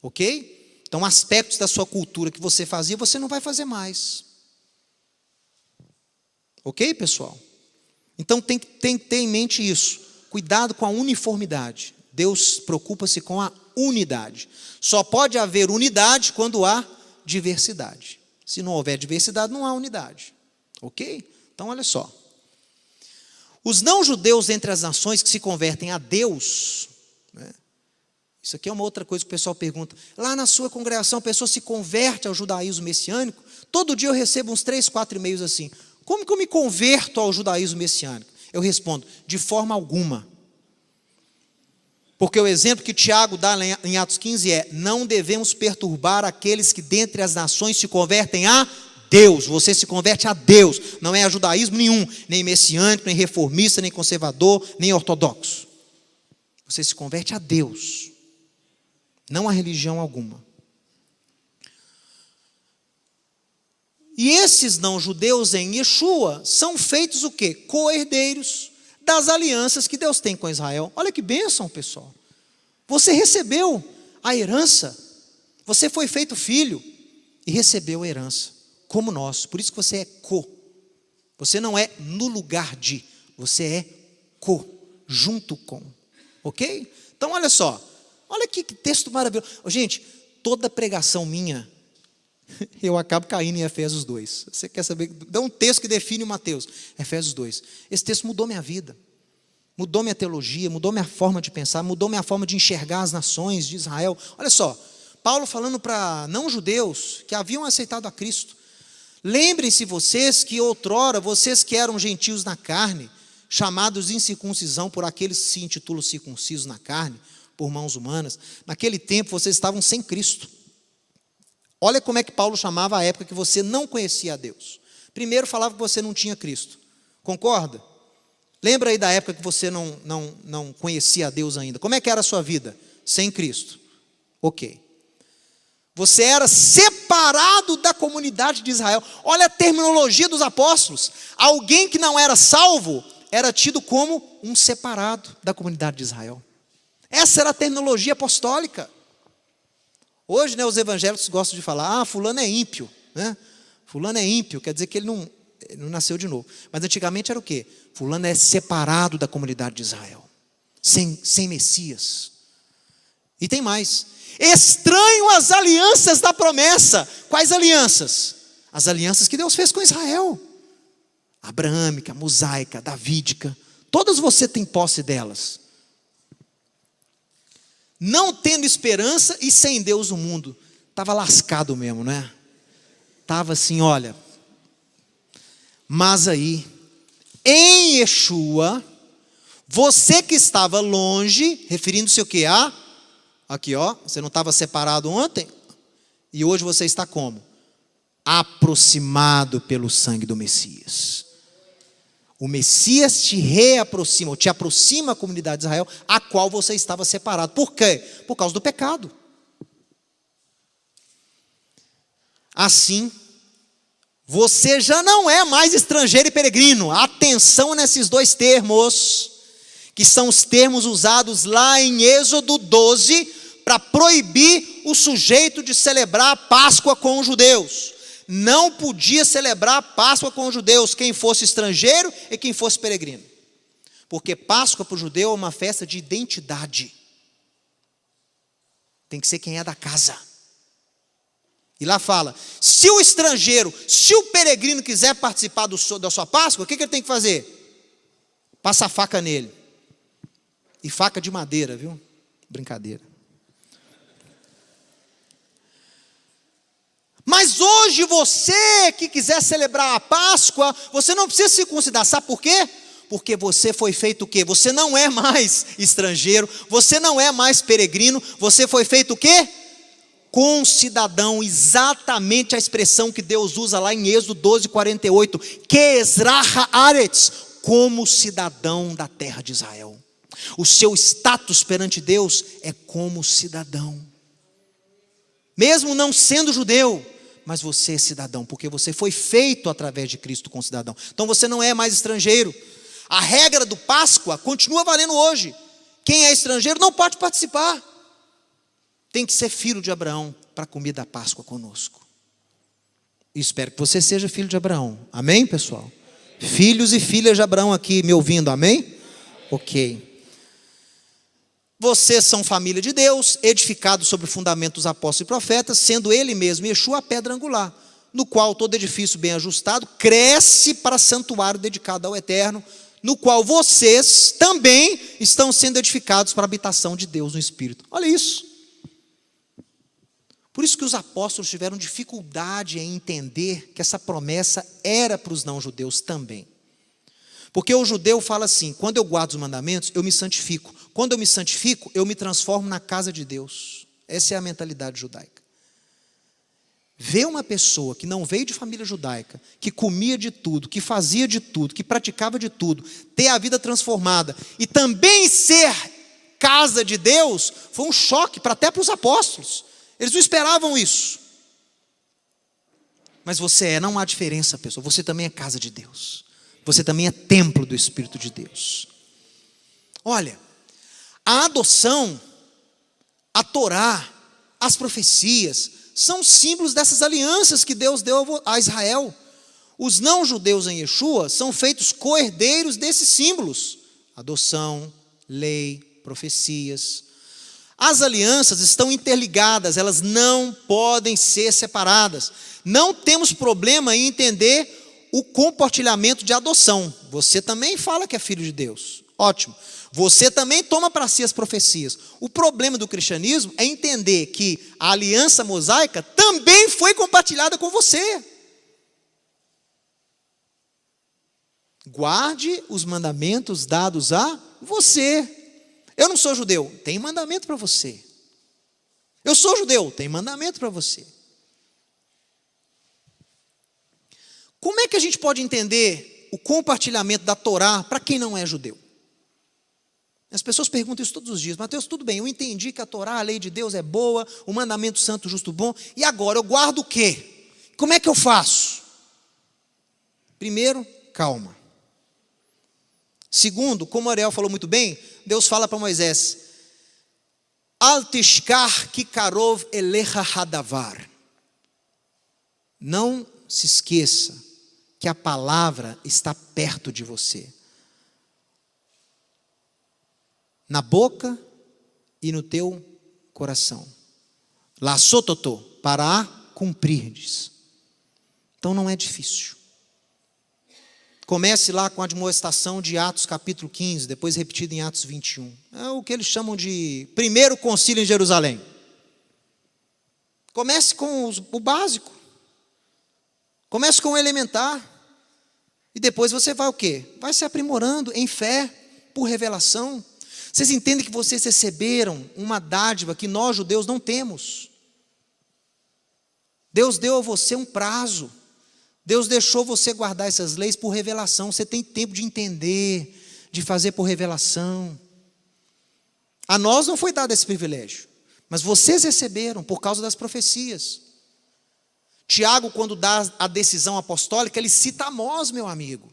Speaker 5: Ok? Então, aspectos da sua cultura que você fazia, você não vai fazer mais. Ok, pessoal? Então, tem que ter em mente isso. Cuidado com a uniformidade. Deus preocupa-se com a unidade. Só pode haver unidade quando há diversidade. Se não houver diversidade, não há unidade. Ok? Então, olha só. Os não-judeus entre as nações que se convertem a Deus, né? Isso aqui é uma outra coisa que o pessoal pergunta. Lá na sua congregação, a pessoa se converte ao judaísmo messiânico? Todo dia eu recebo uns 3, 4 e-mails assim. Como que eu me converto ao judaísmo messiânico? Eu respondo, de forma alguma. Porque o exemplo que Tiago dá em Atos 15 é: não devemos perturbar aqueles que dentre as nações se convertem a Deus. Você se converte a Deus, não é a judaísmo nenhum, nem messiânico, nem reformista, nem conservador, nem ortodoxo. Você se converte a Deus, não a religião alguma. E esses não-judeus em Yeshua são feitos o quê? Co-herdeiros das alianças que Deus tem com Israel. Olha que bênção, pessoal. Você recebeu a herança. Você foi feito filho e recebeu a herança, como nós. Por isso que você é co. Você não é no lugar de, você é co, junto com. Ok? Então olha só. Olha que texto maravilhoso. Gente, toda pregação minha, eu acabo caindo em Efésios 2. Você quer saber? Dá um texto que define o Mateus. Efésios 2. Esse texto mudou minha vida. Mudou minha teologia, mudou minha forma de pensar, mudou minha forma de enxergar as nações de Israel. Olha só, Paulo falando para não-judeus que haviam aceitado a Cristo. Lembrem-se vocês que outrora, vocês que eram gentios na carne, chamados de incircuncisão por aqueles que se intitulam circuncisos na carne, por mãos humanas, naquele tempo vocês estavam sem Cristo. Olha como é que Paulo chamava a época que você não conhecia a Deus. Primeiro falava que você não tinha Cristo. Concorda? Lembra aí da época que você não conhecia a Deus ainda. Como é que era a sua vida? Sem Cristo. Ok. Você era separado da comunidade de Israel. Olha a terminologia dos apóstolos. Alguém que não era salvo era tido como um separado da comunidade de Israel. Essa era a terminologia apostólica. Hoje, né, os evangélicos gostam de falar, fulano é ímpio, né? Fulano é ímpio, quer dizer que ele não nasceu de novo. Mas antigamente era o quê? Fulano é separado da comunidade de Israel, sem Messias. E tem mais, estranho às alianças da promessa. Quais alianças? As alianças que Deus fez com Israel. Abraâmica, mosaica, davídica. Todas você tem posse delas. Não tendo esperança e sem Deus no mundo. Estava lascado mesmo, não é? Estava assim, olha. Mas aí, em Yeshua, você que estava longe, referindo-se ao quê? Aqui ó, você não estava separado ontem? E hoje você está como? Aproximado pelo sangue do Messias. O Messias te reaproxima, ou te aproxima à comunidade de Israel, a qual você estava separado. Por quê? Por causa do pecado. Assim, você já não é mais estrangeiro e peregrino. Atenção nesses dois termos, que são os termos usados lá em Êxodo 12, para proibir o sujeito de celebrar a Páscoa com os judeus. Não podia celebrar a Páscoa com os judeus quem fosse estrangeiro e quem fosse peregrino. Porque Páscoa para o judeu é uma festa de identidade. Tem que ser quem é da casa. E lá fala, se o estrangeiro, se o peregrino quiser participar da sua Páscoa, o que ele tem que fazer? Passa a faca nele. E faca de madeira, viu? Brincadeira. Mas hoje você que quiser celebrar a Páscoa, você não precisa se circuncidar. Sabe por quê? Porque você foi feito o quê? Você não é mais estrangeiro, você não é mais peregrino, você foi feito o quê? Concidadão, exatamente a expressão que Deus usa lá em Êxodo 12, 48. Que Ezraha Aretz, como cidadão da terra de Israel. O seu status perante Deus é como cidadão. Mesmo não sendo judeu, mas você é cidadão, porque você foi feito através de Cristo com cidadão. Então você não é mais estrangeiro. A regra do Páscoa continua valendo hoje. Quem é estrangeiro não pode participar. Tem que ser filho de Abraão para comer da Páscoa conosco. E espero que você seja filho de Abraão. Amém, pessoal? Filhos e filhas de Abraão aqui me ouvindo, amém? Ok. Vocês são família de Deus, edificados sobre o fundamento dos apóstolos e profetas, sendo ele mesmo, Yeshua, a pedra angular, no qual todo edifício bem ajustado cresce para santuário dedicado ao Eterno, no qual vocês também estão sendo edificados para a habitação de Deus no Espírito. Olha isso. Por isso que os apóstolos tiveram dificuldade em entender que essa promessa era para os não-judeus também. Porque o judeu fala assim, quando eu guardo os mandamentos, eu me santifico. Quando eu me santifico, eu me transformo na casa de Deus. Essa é a mentalidade judaica. Ver uma pessoa que não veio de família judaica, que comia de tudo, que fazia de tudo, que praticava de tudo, ter a vida transformada e também ser casa de Deus, foi um choque até para os apóstolos. Eles não esperavam isso. Mas você não há diferença, pessoal. Você também é casa de Deus. Você também é templo do Espírito de Deus. Olha, a adoção, a Torá, as profecias, são símbolos dessas alianças que Deus deu a Israel. Os não-judeus em Yeshua são feitos co-herdeiros desses símbolos. Adoção, lei, profecias. As alianças estão interligadas, elas não podem ser separadas. Não temos problema em entender o compartilhamento de adoção. Você também fala que é filho de Deus. Ótimo. Você também toma para si as profecias. O problema do cristianismo é entender que a aliança mosaica também foi compartilhada com você. Guarde os mandamentos dados a você. Eu não sou judeu, tem mandamento para você. Eu sou judeu, tem mandamento para você. Como é que a gente pode entender o compartilhamento da Torá para quem não é judeu? As pessoas perguntam isso todos os dias. Mateus, tudo bem, eu entendi que a Torá, a lei de Deus é boa, o mandamento santo, justo, bom, e agora eu guardo o quê? Como é que eu faço? Primeiro, calma. Segundo, como o Ariel falou muito bem, Deus fala para Moisés, Al tishkar ki karov elecha hadavar. Não se esqueça que a palavra está perto de você. Na boca e no teu coração. Lasototô, para cumprirdes. Então não é difícil. Comece lá com a admoestação de Atos capítulo 15, depois repetido em Atos 21. É o que eles chamam de primeiro concílio em Jerusalém. Comece com o básico. Comece com o elementar. E depois você vai o quê? Vai se aprimorando em fé, por revelação. Vocês entendem que vocês receberam uma dádiva que nós judeus não temos. Deus deu a você um prazo. Deus deixou você guardar essas leis por revelação. Você tem tempo de entender, de fazer por revelação. A nós não foi dado esse privilégio, mas vocês receberam por causa das profecias. Tiago, quando dá a decisão apostólica, ele cita Amós, meu amigo.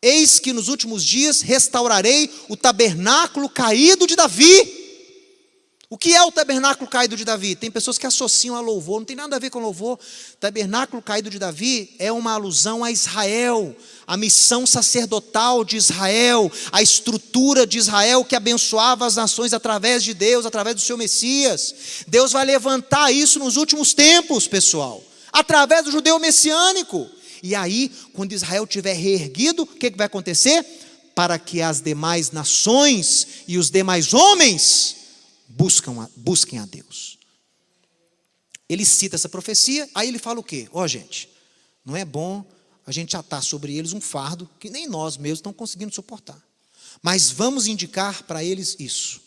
Speaker 5: Eis que nos últimos dias restaurarei o tabernáculo caído de Davi. O que é o tabernáculo caído de Davi? Tem pessoas que associam a louvor, não tem nada a ver com louvor. Tabernáculo caído de Davi é uma alusão a Israel, a missão sacerdotal de Israel, a estrutura de Israel que abençoava as nações através de Deus, através do seu Messias. Deus vai levantar isso nos últimos tempos, pessoal, através do judeu messiânico. E aí, quando Israel tiver reerguido, o que vai acontecer? Para que as demais nações e os demais homens busquem a Deus. Ele cita essa profecia, aí ele fala o quê? Gente, não é bom a gente atar sobre eles um fardo que nem nós mesmos estamos conseguindo suportar. Mas vamos indicar para eles isso.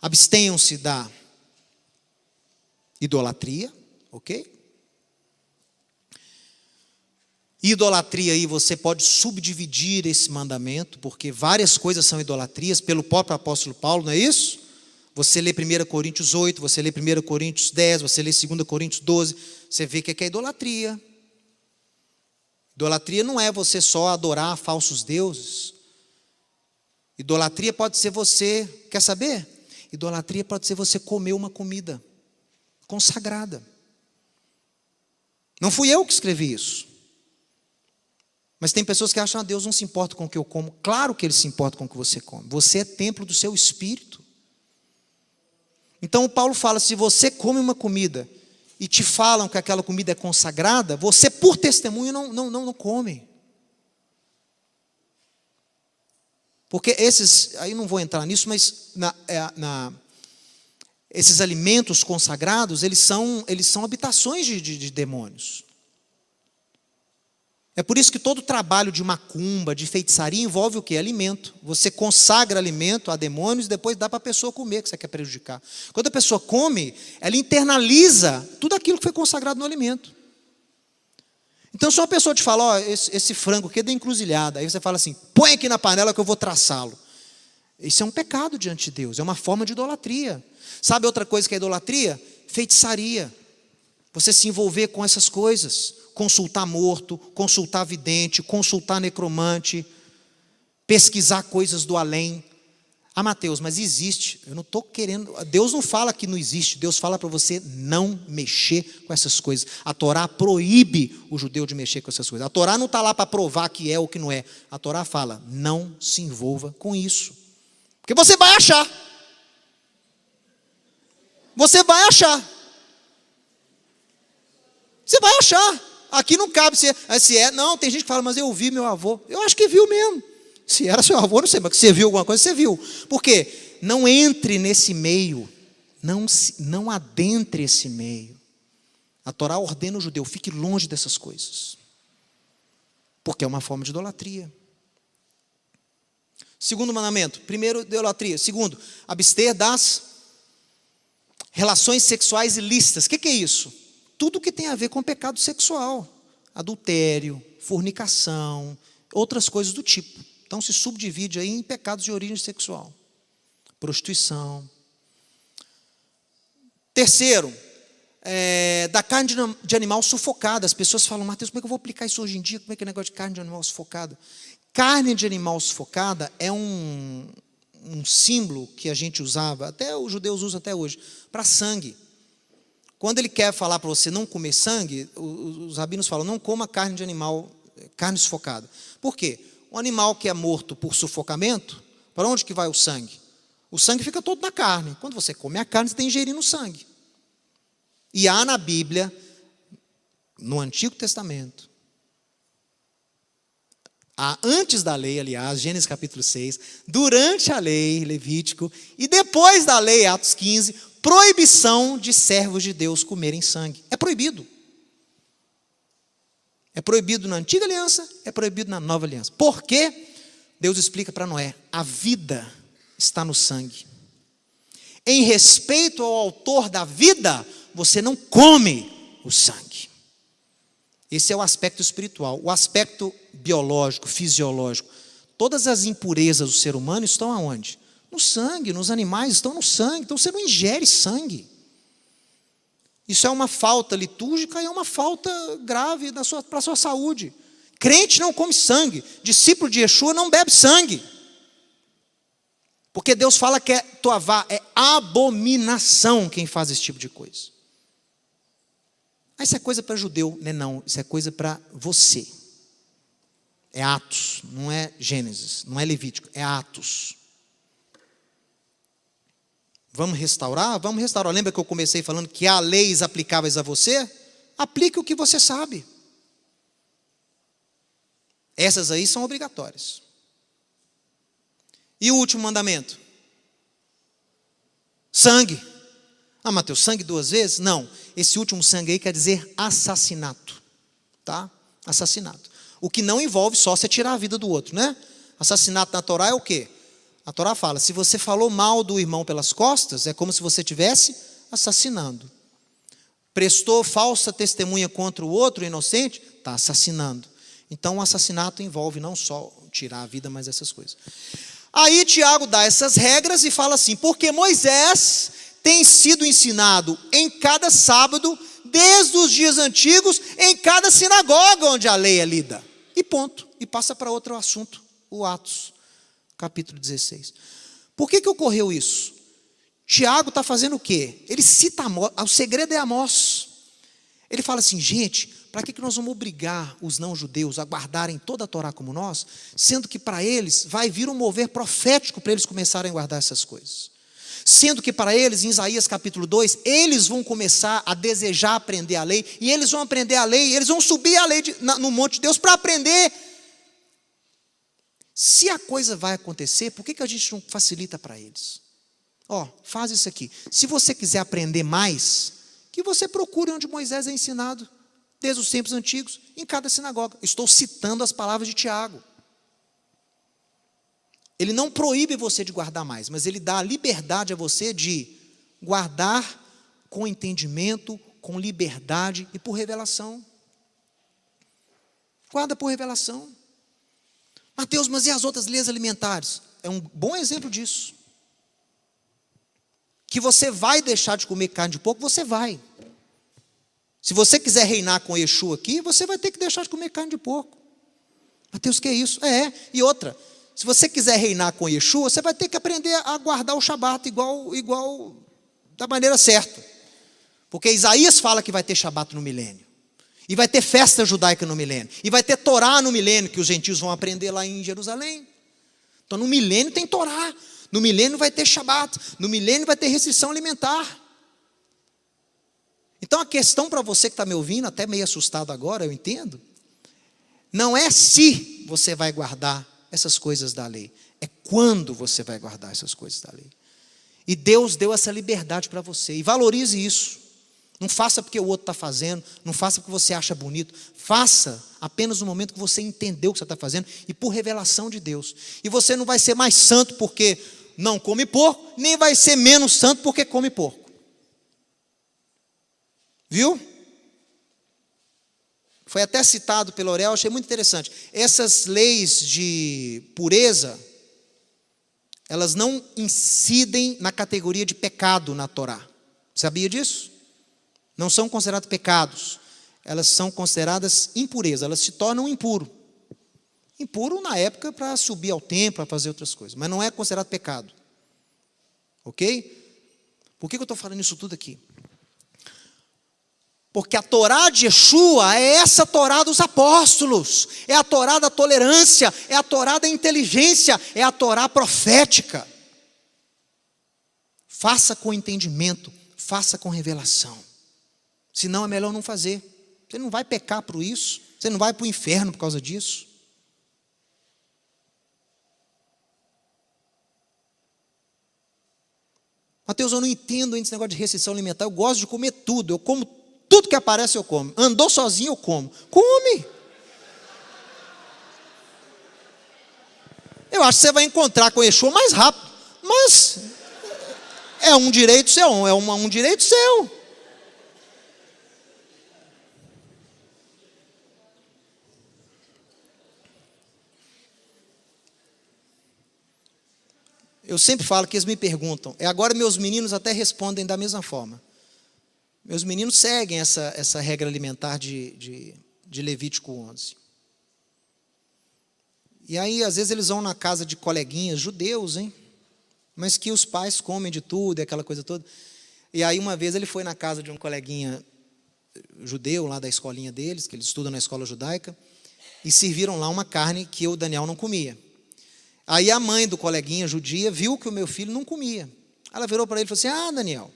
Speaker 5: Abstenham-se da idolatria, ok? Idolatria aí você pode subdividir esse mandamento, porque várias coisas são idolatrias, pelo próprio apóstolo Paulo, não é isso? Você lê 1 Coríntios 8, você lê 1 Coríntios 10, você lê 2 Coríntios 12, você vê que é idolatria. Idolatria não é você só adorar falsos deuses. Idolatria pode ser você, quer saber? Idolatria pode ser você comer uma comida consagrada. Não fui eu que escrevi isso. Mas tem pessoas que acham que Deus não se importa com o que eu como. Claro que Ele se importa com o que você come. Você é templo do seu espírito. Então o Paulo fala, se você come uma comida e te falam que aquela comida é consagrada, você por testemunho não come. Porque esses, aí não vou entrar nisso, mas esses alimentos consagrados, eles são habitações de demônios. É por isso que todo trabalho de macumba, de feitiçaria, envolve o quê? Alimento. Você consagra alimento a demônios e depois dá para a pessoa comer, que você quer prejudicar. Quando a pessoa come, ela internaliza tudo aquilo que foi consagrado no alimento. Então, se uma pessoa te fala, esse frango aqui é da encruzilhada, aí você fala assim, põe aqui na panela que eu vou traçá-lo. Isso é um pecado diante de Deus, é uma forma de idolatria. Sabe outra coisa que é idolatria? Feitiçaria. Você se envolver com essas coisas. Consultar morto, consultar vidente, consultar necromante, pesquisar coisas do além. Mateus, mas existe. Eu não estou querendo. Deus não fala que não existe. Deus fala para você não mexer com essas coisas. A Torá proíbe o judeu de mexer com essas coisas. A Torá não está lá para provar que é ou que não é. A Torá fala, não se envolva com isso. Porque você vai achar. Você vai achar. Você vai achar. Aqui não cabe se é. Não, tem gente que fala, mas eu vi meu avô. Eu acho que viu mesmo. Se era seu avô, não sei, mas que você viu alguma coisa, você viu. Por quê? Não entre nesse meio. Não adentre esse meio. A Torá ordena o judeu, fique longe dessas coisas. Porque é uma forma de idolatria. Segundo mandamento. Primeiro, idolatria. Segundo, abster das relações sexuais ilícitas. O que é isso? Tudo que tem a ver com pecado sexual, adultério, fornicação, outras coisas do tipo. Então se subdivide aí em pecados de origem sexual, prostituição. Terceiro, da carne de animal sufocada. As pessoas falam, Mateus, como é que eu vou aplicar isso hoje em dia? Como é que é o negócio de carne de animal sufocada? Carne de animal sufocada é um símbolo que a gente usava, até os judeus usam até hoje, para sangue. Quando ele quer falar para você não comer sangue, os rabinos falam, não coma carne de animal, carne sufocada. Por quê? Um animal que é morto por sufocamento, para onde que vai o sangue? O sangue fica todo na carne. Quando você come a carne, você está ingerindo o sangue. E há na Bíblia, no Antigo Testamento, há antes da lei, aliás, Gênesis capítulo 6, durante a lei, Levítico, e depois da lei, Atos 15, proibição de servos de Deus comerem sangue. É proibido. É proibido na Antiga Aliança, é proibido na Nova Aliança. Por quê? Deus explica para Noé, a vida está no sangue. Em respeito ao autor da vida, você não come o sangue. Esse é o aspecto espiritual. O aspecto biológico, fisiológico. Todas as impurezas do ser humano estão aonde? No sangue, nos animais estão no sangue. Então você não ingere sangue. Isso é uma falta litúrgica e é uma falta grave para a sua saúde. Crente não come sangue. Discípulo de Yeshua não bebe sangue. Porque Deus fala que é toavá, é abominação quem faz esse tipo de coisa. Mas isso é coisa para judeu, né? Não, isso é coisa para você. É Atos, não é Gênesis, não é Levítico, é Atos. Vamos restaurar? Vamos restaurar. Lembra que eu comecei falando que há leis aplicáveis a você? Aplique o que você sabe. Essas aí são obrigatórias. E o último mandamento? Sangue. Ah, Mateus, sangue 2 vezes? Não. Esse último sangue aí quer dizer assassinato. Tá? Assassinato. O que não envolve só você tirar a vida do outro, né? Assassinato na Torá é o quê? A Torá fala, se você falou mal do irmão pelas costas, é como se você estivesse assassinando. Prestou falsa testemunha contra o outro inocente, está assassinando. Então o assassinato envolve não só tirar a vida, mas essas coisas. Aí Tiago dá essas regras e fala assim, porque Moisés tem sido ensinado em cada sábado, desde os dias antigos, em cada sinagoga onde a lei é lida. E ponto. E passa para outro assunto, o Atos, capítulo 16. Por que ocorreu isso? Tiago está fazendo o quê? Ele cita Amós, o segredo é Amós. Ele fala assim, gente, para que nós vamos obrigar os não-judeus a guardarem toda a Torá como nós, sendo que para eles vai vir um mover profético para eles começarem a guardar essas coisas. Sendo que para eles, em Isaías capítulo 2, eles vão começar a desejar aprender a lei, e eles vão aprender a lei, e eles vão subir a lei no monte de Deus para aprender. Se a coisa vai acontecer, por que a gente não facilita para eles? Ó, faz isso aqui. Se você quiser aprender mais, que você procure onde Moisés é ensinado, desde os tempos antigos, em cada sinagoga. Estou citando as palavras de Tiago. Ele não proíbe você de guardar mais, mas ele dá a liberdade a você de guardar com entendimento, com liberdade e por revelação. Guarda por revelação. Mateus, mas e as outras leis alimentares? É um bom exemplo disso. Que você vai deixar de comer carne de porco, você vai. Se você quiser reinar com Yeshua aqui, você vai ter que deixar de comer carne de porco. Mateus, que é isso? E outra, se você quiser reinar com Yeshua, você vai ter que aprender a guardar o Shabat igual da maneira certa. Porque Isaías fala que vai ter Shabat no milênio. E vai ter festa judaica no milênio. E vai ter Torá no milênio, que os gentios vão aprender lá em Jerusalém. Então no milênio tem Torá. No milênio vai ter Shabat. No milênio vai ter restrição alimentar. Então a questão para você que está me ouvindo, até meio assustado agora, eu entendo. Não é se você vai guardar essas coisas da lei. É quando você vai guardar essas coisas da lei. E Deus deu essa liberdade para você. E valorize isso. Não faça porque o outro está fazendo. Não faça porque você acha bonito. Faça apenas no momento que você entendeu o que você está fazendo. E por revelação de Deus. E você não vai ser mais santo porque não come porco. Nem vai ser menos santo porque come porco. Viu? Foi até citado pelo Orel, achei muito interessante. Essas leis de pureza, elas não incidem na categoria de pecado na Torá. Sabia disso? Não são consideradas pecados. Elas são consideradas impurezas, elas se tornam impuro. Impuro na época para subir ao templo, para fazer outras coisas. Mas não é considerado pecado. Ok? Por que eu estou falando isso tudo aqui? Porque a Torá de Yeshua é essa Torá dos apóstolos, é a Torá da tolerância, é a Torá da inteligência, é a Torá profética. Faça com entendimento, faça com revelação. Senão é melhor não fazer. Você não vai pecar por isso. Você não vai para o inferno por causa disso. Mateus, eu não entendo esse negócio de restrição alimentar. Eu gosto de comer tudo. Eu como tudo que aparece, eu como. Andou sozinho, eu como. Come! Eu acho que você vai encontrar com o Yeshua mais rápido. Mas é um direito seu. É um direito seu. Eu sempre falo que eles me perguntam. Agora meus meninos até respondem da mesma forma. Meus meninos seguem essa regra alimentar de Levítico 11. E aí, às vezes, eles vão na casa de coleguinhas judeus, hein? Mas que os pais comem de tudo, aquela coisa toda. E aí, uma vez, ele foi na casa de um coleguinha judeu, lá da escolinha deles, que eles estudam na escola judaica, e serviram lá uma carne que o Daniel não comia. Aí a mãe do coleguinha judia viu que o meu filho não comia. Ela virou para ele e falou assim: Daniel,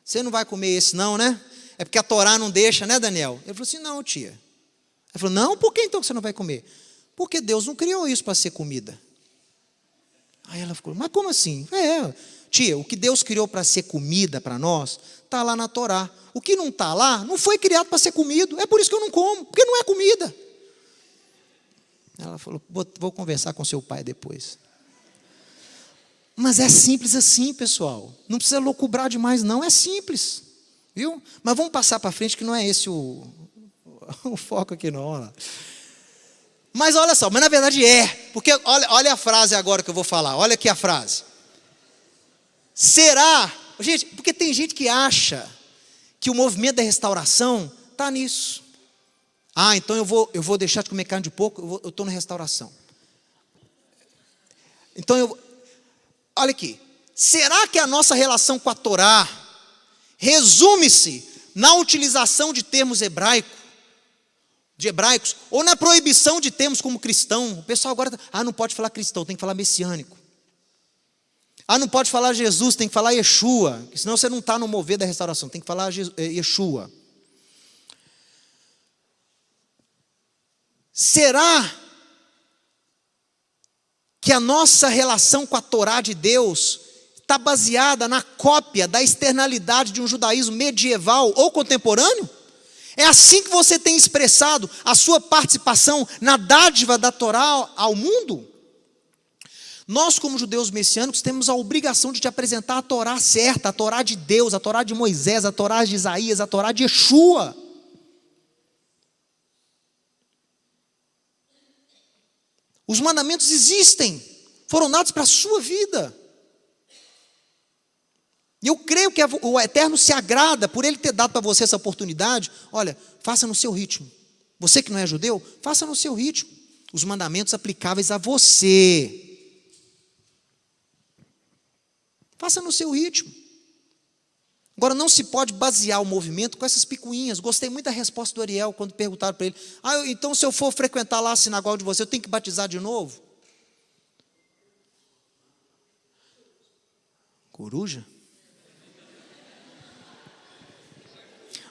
Speaker 5: você não vai comer esse não, né? É porque a Torá não deixa, né, Daniel? Ele falou assim: não, tia. Ela falou: não, por que então que você não vai comer? Porque Deus não criou isso para ser comida. Aí ela ficou: mas como assim? Tia, o que Deus criou para ser comida para nós, está lá na Torá. O que não está lá, não foi criado para ser comido. É por isso que eu não como, porque não é comida. Ela falou: vou conversar com seu pai depois. Mas é simples assim, pessoal. Não precisa loucubrar demais, não. É simples. Viu? Mas vamos passar para frente, que não é esse o foco aqui, não. Olha. Mas olha só, mas na verdade é. Porque olha a frase agora que eu vou falar. Olha aqui a frase. Será? Gente, porque tem gente que acha que o movimento da restauração está nisso. Então eu vou deixar de comer carne de porco, eu estou na restauração. Então olha aqui, será que a nossa relação com a Torá resume-se na utilização de termos hebraicos, ou na proibição de termos como cristão? O pessoal agora, não pode falar cristão, tem que falar messiânico. Não pode falar Jesus, tem que falar Yeshua, senão você não está no mover da restauração, tem que falar Yeshua. Será que a nossa relação com a Torá de Deus está baseada na cópia da externalidade de um judaísmo medieval ou contemporâneo? É assim que você tem expressado a sua participação na dádiva da Torá ao mundo? Nós, como judeus messiânicos, temos a obrigação de te apresentar a Torá certa, a Torá de Deus, a Torá de Moisés, a Torá de Isaías, a Torá de Yeshua. Os mandamentos existem, foram dados para a sua vida. E eu creio que o Eterno se agrada por Ele ter dado para você essa oportunidade. Olha, faça no seu ritmo. Você que não é judeu, faça no seu ritmo. Os mandamentos aplicáveis a você. Faça no seu ritmo. Agora, não se pode basear o movimento com essas picuinhas. Gostei muito da resposta do Ariel, quando perguntaram para ele: então se eu for frequentar lá a sinagoga de você, eu tenho que batizar de novo? Coruja?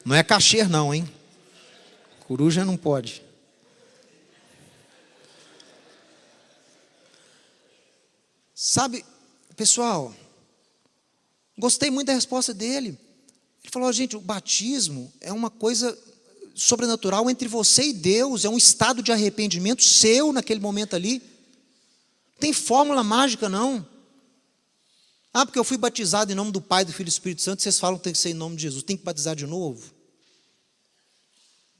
Speaker 5: Não é cachê não, hein? Coruja não pode. Sabe, pessoal, gostei muito da resposta dele. Ele falou: gente, o batismo é uma coisa sobrenatural entre você e Deus, é um estado de arrependimento seu naquele momento ali. Não tem fórmula mágica não. Porque eu fui batizado em nome do Pai, do Filho e do Espírito Santo, vocês falam que tem que ser em nome de Jesus, tem que batizar de novo?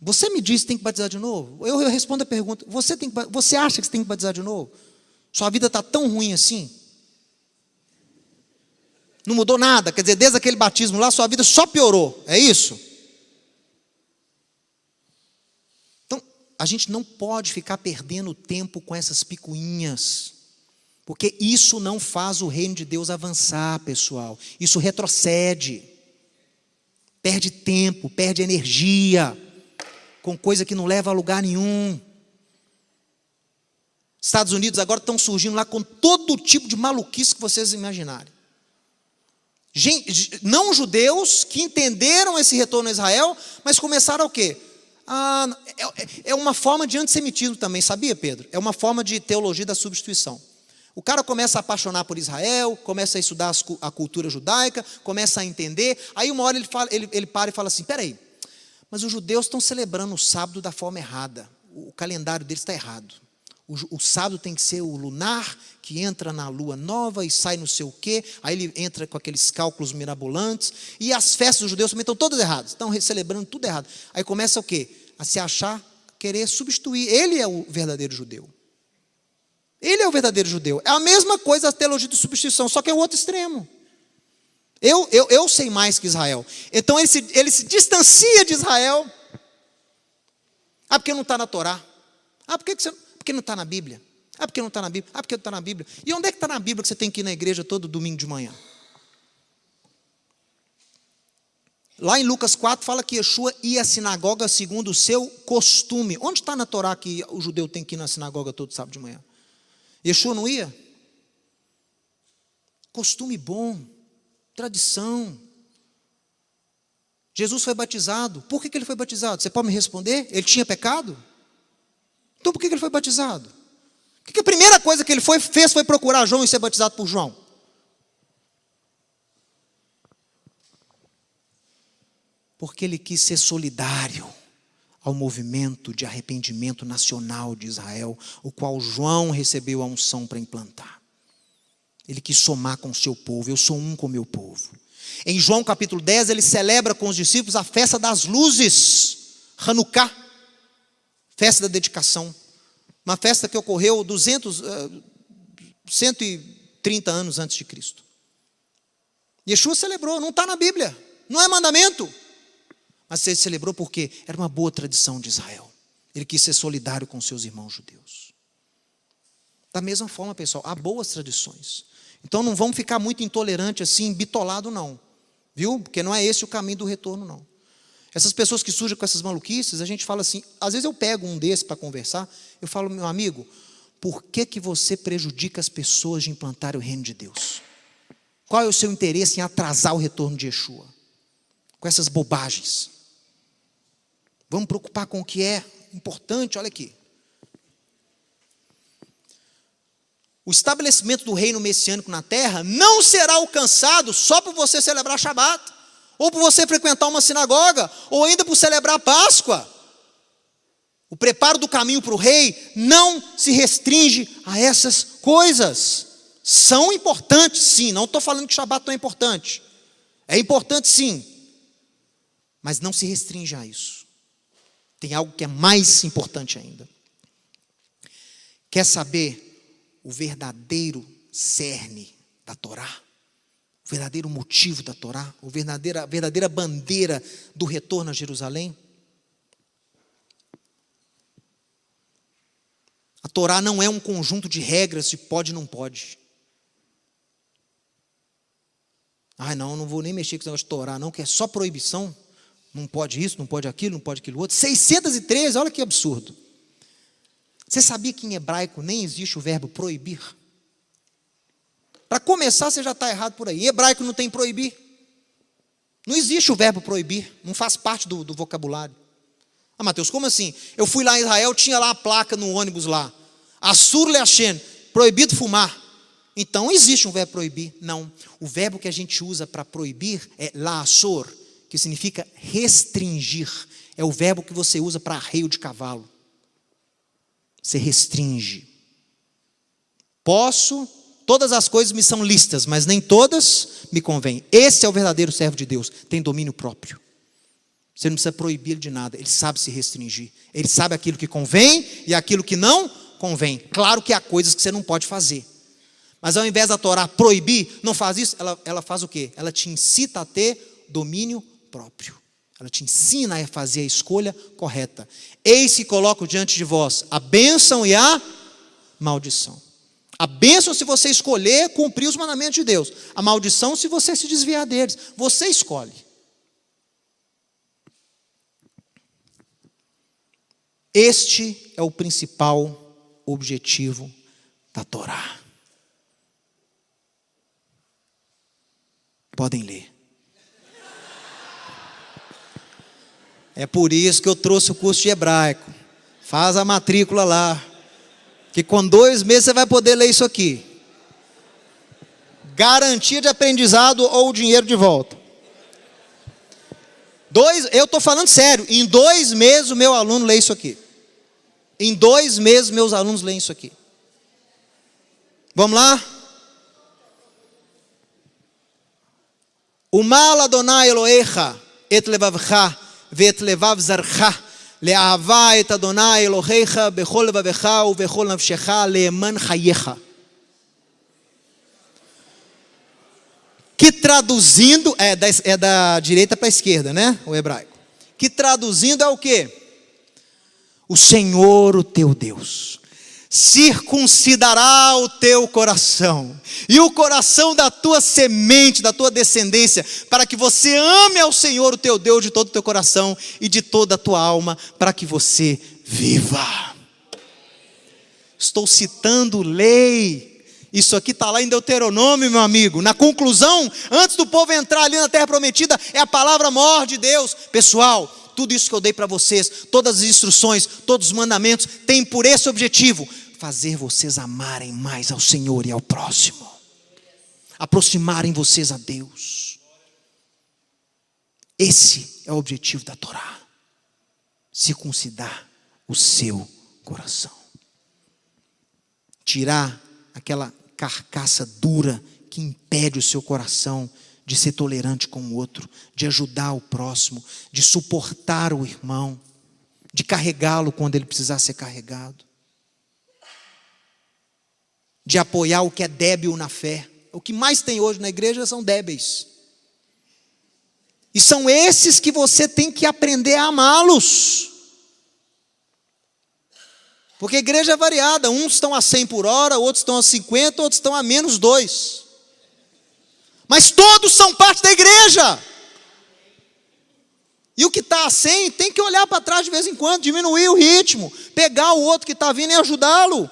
Speaker 5: Você me disse que tem que batizar de novo? Eu respondo a pergunta: você acha que você tem que batizar de novo? Sua vida está tão ruim assim? Não mudou nada, quer dizer, desde aquele batismo lá, sua vida só piorou, é isso? Então, a gente não pode ficar perdendo tempo com essas picuinhas, porque isso não faz o reino de Deus avançar, pessoal. Isso retrocede, perde tempo, perde energia, com coisa que não leva a lugar nenhum. Estados Unidos agora estão surgindo lá com todo tipo de maluquice que vocês imaginarem. Não judeus que entenderam esse retorno a Israel, mas começaram o quê? É uma forma de antissemitismo também, sabia, Pedro? É uma forma de teologia da substituição. O cara começa a apaixonar por Israel, começa a estudar a cultura judaica, começa a entender, aí uma hora ele para e fala assim, peraí, mas os judeus estão celebrando o sábado da forma errada, o calendário deles está errado. O sábado tem que ser o lunar, que entra na lua nova e sai não sei o quê, aí ele entra com aqueles cálculos mirabolantes, e as festas dos judeus também estão todas erradas, estão celebrando tudo errado. Aí começa o quê? A se achar, querer substituir. Ele é o verdadeiro judeu. Ele é o verdadeiro judeu. É a mesma coisa a teologia de substituição, só que é o outro extremo. Eu sei mais que Israel. Então ele se distancia de Israel. Porque não está na Torá. Porque não está na Bíblia. Porque não está na Bíblia. Porque não está na Bíblia. E onde é que está na Bíblia que você tem que ir na igreja todo domingo de manhã? Lá em Lucas 4 fala que Yeshua ia à sinagoga segundo o seu costume. Onde está na Torá que o judeu tem que ir na sinagoga todo sábado de manhã? Yeshua não ia? Costume bom, tradição. Jesus foi batizado. Por que ele foi batizado? Você pode me responder? Ele tinha pecado? Então por que ele foi batizado? Que a primeira coisa que ele fez foi procurar João e ser batizado por João? Porque ele quis ser solidário ao movimento de arrependimento nacional de Israel, o qual João recebeu a unção para implantar. Ele quis somar com o seu povo. Eu sou um com o meu povo. Em João capítulo 10, ele celebra com os discípulos a festa das luzes, Hanukkah, festa da dedicação. Uma festa que ocorreu 130 anos antes de Cristo. Yeshua celebrou, não está na Bíblia, não é mandamento. Mas ele celebrou porque era uma boa tradição de Israel. Ele quis ser solidário com seus irmãos judeus. Da mesma forma, pessoal, há boas tradições. Então não vamos ficar muito intolerantes assim, bitolado não. Viu? Porque não é esse o caminho do retorno não. Essas pessoas que surgem com essas maluquices, a gente fala assim, às vezes eu pego um desses para conversar, eu falo, meu amigo, por que você prejudica as pessoas de implantar o reino de Deus? Qual é o seu interesse em atrasar o retorno de Yeshua? Com essas bobagens. Vamos preocupar com o que é importante, olha aqui. O estabelecimento do reino messiânico na terra não será alcançado só por você celebrar Shabat, ou por você frequentar uma sinagoga, ou ainda por celebrar a Páscoa. O preparo do caminho para o rei não se restringe a essas coisas. São importantes, sim. Não estou falando que Shabat não é importante. É importante, sim. Mas não se restringe a isso. Tem algo que é mais importante ainda. Quer saber o verdadeiro cerne da Torá? O verdadeiro motivo da Torá? A verdadeira bandeira do retorno a Jerusalém? A Torá não é um conjunto de regras de pode e não pode. Não vou nem mexer com esse negócio de Torá não, que é só proibição. Não pode isso, não pode aquilo, não pode aquilo outro. 613, olha que absurdo. Você sabia que em hebraico nem existe o verbo proibir? Para começar, você já está errado por aí. Em hebraico não tem proibir. Não existe o verbo proibir. Não faz parte do vocabulário. Mateus, como assim? Eu fui lá em Israel, tinha lá a placa no ônibus lá. Assur le'ashen, proibido fumar. Então existe um verbo proibir? Não. O verbo que a gente usa para proibir é la'asor, que significa restringir. É o verbo que você usa para arreio de cavalo. Você restringe. Todas as coisas me são lícitas, mas nem todas me convêm. Esse é o verdadeiro servo de Deus, tem domínio próprio. Você não precisa proibir de nada, ele sabe se restringir. Ele sabe aquilo que convém e aquilo que não convém. Claro que há coisas que você não pode fazer. Mas ao invés da Torá proibir, não faz isso, ela faz o quê? Ela te incita a ter domínio próprio. Ela te ensina a fazer a escolha correta. Eis que coloco diante de vós a bênção e a maldição. A bênção se você escolher cumprir os mandamentos de Deus. A maldição se você se desviar deles. Você escolhe. Este é o principal objetivo da Torá. Podem ler. É por isso que eu trouxe o curso de hebraico. Faz a matrícula lá. Que com 2 meses você vai poder ler isso aqui. Garantia de aprendizado ou dinheiro de volta. Eu estou falando sério. Em 2 meses o meu aluno lê isso aqui. Em 2 meses meus alunos leem isso aqui. Vamos lá? Umal Adonai Elohecha et levavcha ואת לבב זרחה לאהבה את אדוני אלוהיך בכל לבבך ובכל נפשך למען חייך. Que traduzindo, é da direita para a esquerda, né? O hebraico. Que traduzindo é o quê? O Senhor, o teu Deus, circuncidará o teu coração e o coração da tua semente, da tua descendência, para que você ame ao Senhor, o teu Deus, de todo o teu coração e de toda a tua alma, para que você viva. Estou citando lei. Isso aqui está lá em Deuteronômio, meu amigo. Na conclusão, antes do povo entrar ali na terra prometida, é a palavra maior de Deus. Pessoal, tudo isso que eu dei para vocês, todas as instruções, todos os mandamentos, tem por esse objetivo: fazer vocês amarem mais ao Senhor e ao próximo, aproximarem vocês a Deus. Esse é o objetivo da Torá: circuncidar o seu coração, tirar aquela carcaça dura que impede o seu coração de ser tolerante com o outro, de ajudar o próximo, de suportar o irmão, de carregá-lo quando ele precisar ser carregado, de apoiar o que é débil na fé. O que mais tem hoje na igreja são débeis. E são esses que você tem que aprender a amá-los. Porque a igreja é variada. Uns estão a 100 por hora, outros estão a 50, outros estão a menos 2. Mas todos são parte da igreja. E o que está a 100 tem que olhar para trás de vez em quando, diminuir o ritmo, pegar o outro que está vindo e ajudá-lo.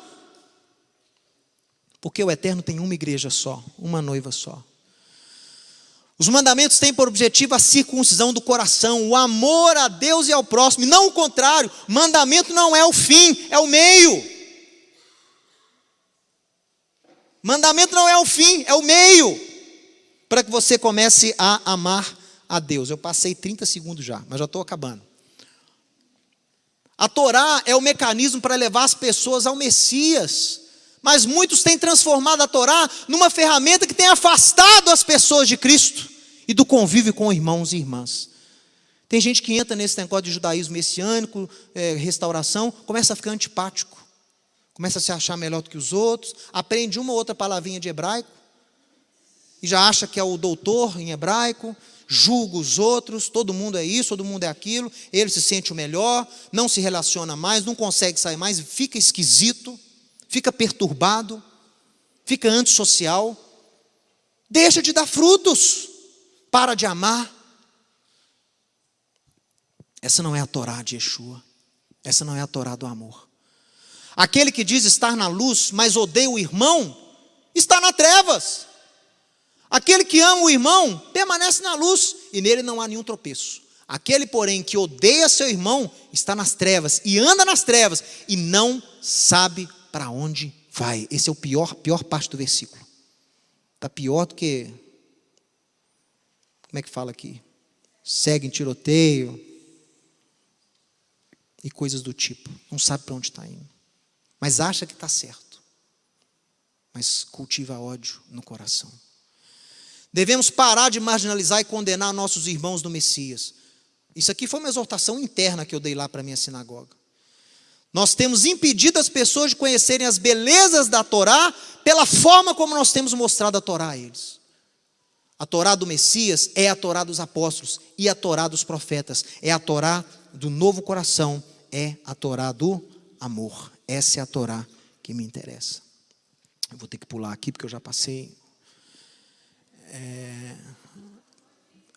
Speaker 5: Porque o Eterno tem uma igreja só, uma noiva só. Os mandamentos têm por objetivo a circuncisão do coração, o amor a Deus e ao próximo, e não o contrário. Mandamento não é o fim, é o meio. Mandamento não é o fim, é o meio, para que você comece a amar a Deus. Eu passei 30 segundos já, mas já estou acabando. A Torá é o mecanismo para levar as pessoas ao Messias. Mas muitos têm transformado a Torá numa ferramenta que tem afastado as pessoas de Cristo e do convívio com irmãos e irmãs. Tem gente que entra nesse negócio de judaísmo messiânico, restauração, começa a ficar antipático, começa a se achar melhor do que os outros, aprende uma ou outra palavrinha de hebraico e já acha que é o doutor em hebraico, julga os outros, todo mundo é isso, todo mundo é aquilo, ele se sente o melhor, não se relaciona mais, não consegue sair mais, fica esquisito, fica perturbado, fica antissocial, deixa de dar frutos, para de amar. Essa não é a Torá de Yeshua, essa não é a Torá do amor. Aquele que diz estar na luz, mas odeia o irmão, está nas trevas. Aquele que ama o irmão, permanece na luz, e nele não há nenhum tropeço. Aquele, porém, que odeia seu irmão, está nas trevas, e anda nas trevas, e não sabe para onde vai. Esse é o pior parte do versículo. Está pior do que, como é que fala aqui? Segue em tiroteio e coisas do tipo. Não sabe para onde está indo, mas acha que está certo, mas cultiva ódio no coração. Devemos parar de marginalizar e condenar nossos irmãos do Messias. Isso aqui foi uma exortação interna que eu dei lá para a minha sinagoga. Nós temos impedido as pessoas de conhecerem as belezas da Torá pela forma como nós temos mostrado a Torá a eles. A Torá do Messias é a Torá dos apóstolos e a Torá dos profetas. É a Torá do novo coração, é a Torá do amor. Essa é a Torá que me interessa. Eu vou ter que pular aqui porque eu já passei.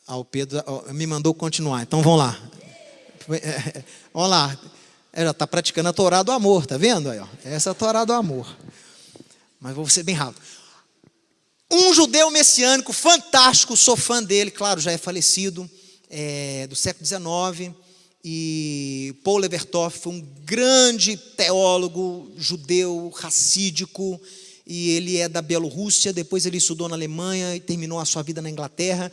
Speaker 5: O Pedro me mandou continuar, então vamos lá. Vamos lá. Já está praticando a Torá do amor, está vendo? Aí, ó. Essa é a Torá do amor. Mas vou ser bem rápido. Um judeu messiânico fantástico, sou fã dele, claro, já é falecido, do século XIX, e Paul Levertov foi um grande teólogo judeu, racídico, e ele é da Bielorrússia, depois ele estudou na Alemanha e terminou a sua vida na Inglaterra,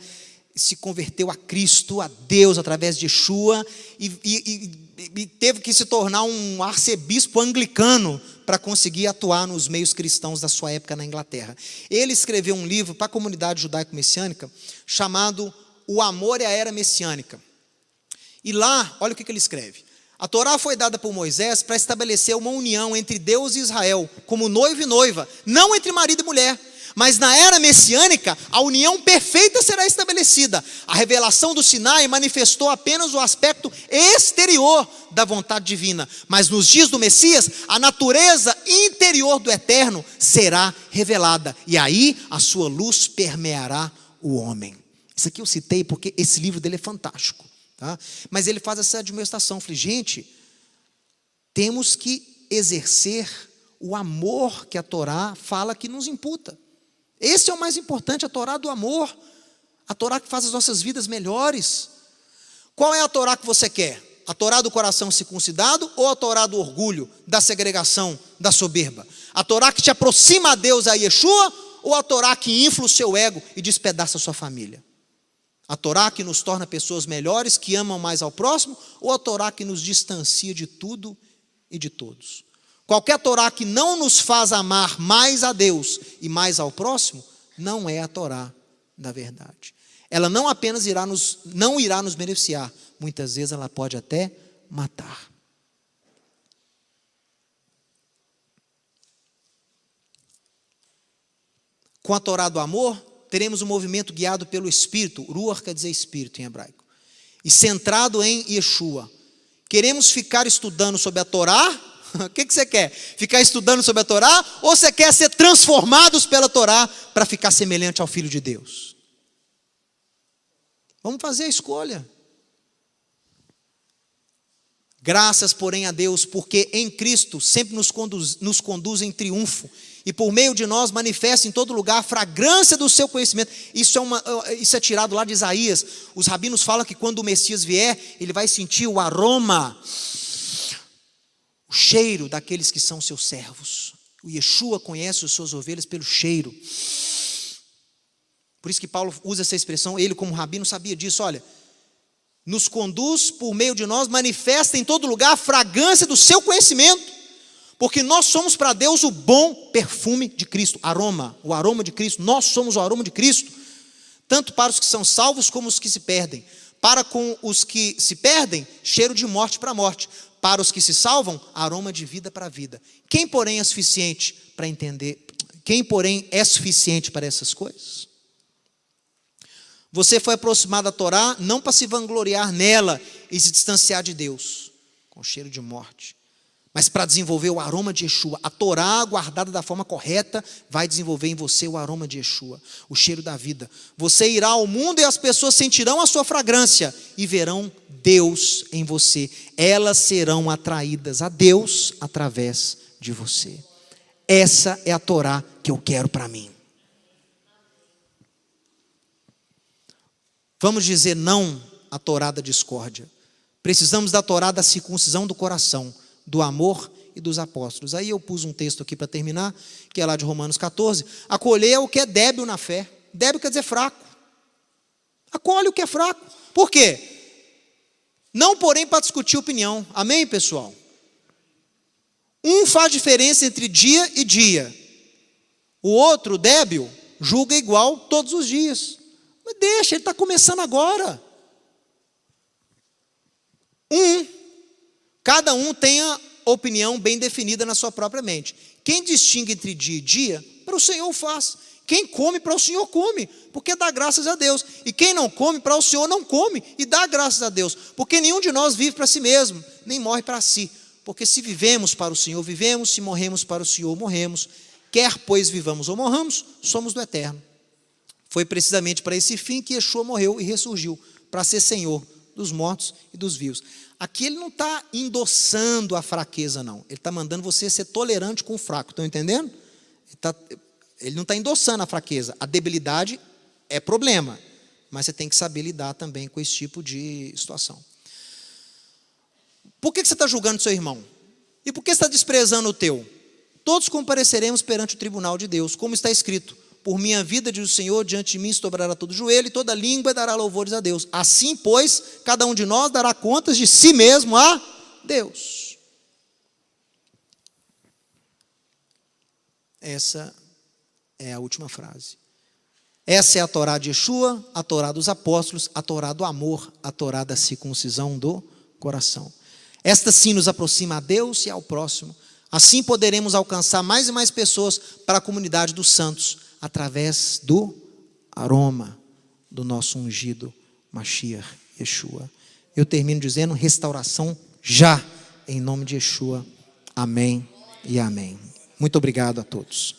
Speaker 5: se converteu a Cristo, a Deus, através de Yeshua, e teve que se tornar um arcebispo anglicano para conseguir atuar nos meios cristãos da sua época na Inglaterra. Ele escreveu um livro para a comunidade judaico-messiânica chamado O Amor e a Era Messiânica. E lá, olha o que ele escreve. A Torá foi dada por Moisés para estabelecer uma união entre Deus e Israel, como noivo e noiva, não entre marido e mulher. Mas na era messiânica, a união perfeita será estabelecida. A revelação do Sinai manifestou apenas o aspecto exterior da vontade divina. Mas nos dias do Messias, a natureza interior do Eterno será revelada. E aí, a sua luz permeará o homem. Isso aqui eu citei porque esse livro dele é fantástico. Tá? Mas ele faz essa admoestação. Eu falei, gente, temos que exercer o amor que a Torá fala que nos imputa. Esse é o mais importante, a Torá do amor, a Torá que faz as nossas vidas melhores. Qual é a Torá que você quer? A Torá do coração circuncidado ou a Torá do orgulho, da segregação, da soberba? A Torá que te aproxima a Deus, a Yeshua, ou a Torá que infla o seu ego e despedaça a sua família? A Torá que nos torna pessoas melhores, que amam mais ao próximo, ou a Torá que nos distancia de tudo e de todos? Qualquer Torá que não nos faz amar mais a Deus e mais ao próximo, não é a Torá da verdade. Ela não apenas não irá nos beneficiar, muitas vezes ela pode até matar. Com a Torá do amor, teremos um movimento guiado pelo Espírito, Ruach quer dizer Espírito em hebraico, e centrado em Yeshua. Queremos ficar estudando sobre a Torá? O que você quer? Ficar estudando sobre a Torá? Ou você quer ser transformados pela Torá para ficar semelhante ao Filho de Deus? Vamos fazer a escolha. Graças, porém, a Deus, porque em Cristo sempre nos conduz em triunfo, e por meio de nós manifesta em todo lugar a fragrância do seu conhecimento. Isso é tirado lá de Isaías. Os rabinos falam que quando o Messias vier, ele vai sentir o aroma, o cheiro daqueles que são seus servos. O Yeshua conhece os suas ovelhas pelo cheiro. Por isso que Paulo usa essa expressão, ele como rabino sabia disso, olha, nos conduz por meio de nós, manifesta em todo lugar a fragrância do seu conhecimento, porque nós somos para Deus o bom perfume de Cristo, aroma, o aroma de Cristo, nós somos o aroma de Cristo, tanto para os que são salvos como os que se perdem. Para com os que se perdem, cheiro de morte para morte. Para os que se salvam, aroma de vida para vida. Quem, porém, é suficiente para entender? Quem, porém, é suficiente para essas coisas? Você foi aproximado da Torá não para se vangloriar nela e se distanciar de Deus, com cheiro de morte, mas para desenvolver o aroma de Yeshua. A Torá, guardada da forma correta, vai desenvolver em você o aroma de Yeshua, o cheiro da vida. Você irá ao mundo e as pessoas sentirão a sua fragrância e verão Deus em você. Elas serão atraídas a Deus através de você. Essa é a Torá que eu quero para mim. Vamos dizer não à Torá da discórdia. Precisamos da Torá da circuncisão do coração, do amor e dos apóstolos. Aí eu pus um texto aqui para terminar, que é lá de Romanos 14. Acolher o que é débil na fé. Débil quer dizer fraco. Acolhe o que é fraco. Por quê? Não, porém, para discutir opinião. Amém, pessoal? Um faz diferença entre dia e dia. O outro, débil, julga igual todos os dias. Mas deixa, ele está começando agora. Cada um tem a opinião bem definida na sua própria mente. Quem distingue entre dia e dia, para o Senhor faz. Quem come, para o Senhor come, porque dá graças a Deus. E quem não come, para o Senhor não come, e dá graças a Deus. Porque nenhum de nós vive para si mesmo, nem morre para si. Porque se vivemos para o Senhor, vivemos, se morremos para o Senhor, morremos. Quer, pois, vivamos ou morramos, somos do Eterno. Foi precisamente para esse fim que Yeshua morreu e ressurgiu, para ser Senhor dos mortos e dos vivos. Aqui ele não está endossando a fraqueza, não. Ele está mandando você ser tolerante com o fraco. Estão entendendo? ele não está endossando a fraqueza. A debilidade é problema, mas você tem que saber lidar também com esse tipo de situação. Por que você está julgando seu irmão? E por que você está desprezando o teu? Todos compareceremos perante o tribunal de Deus, como está escrito: por minha vida, diz o Senhor, diante de mim se dobrará todo joelho e toda língua dará louvores a Deus. Assim, pois, cada um de nós dará contas de si mesmo a Deus. Essa é a última frase. Essa é a Torá de Yeshua, a Torá dos apóstolos, a Torá do amor, a Torá da circuncisão do coração. Esta sim nos aproxima a Deus e ao próximo. Assim poderemos alcançar mais e mais pessoas para a comunidade dos santos, através do aroma do nosso ungido Mashiach Yeshua. Eu termino dizendo: restauração já, em nome de Yeshua. Amém e amém. Muito obrigado a todos.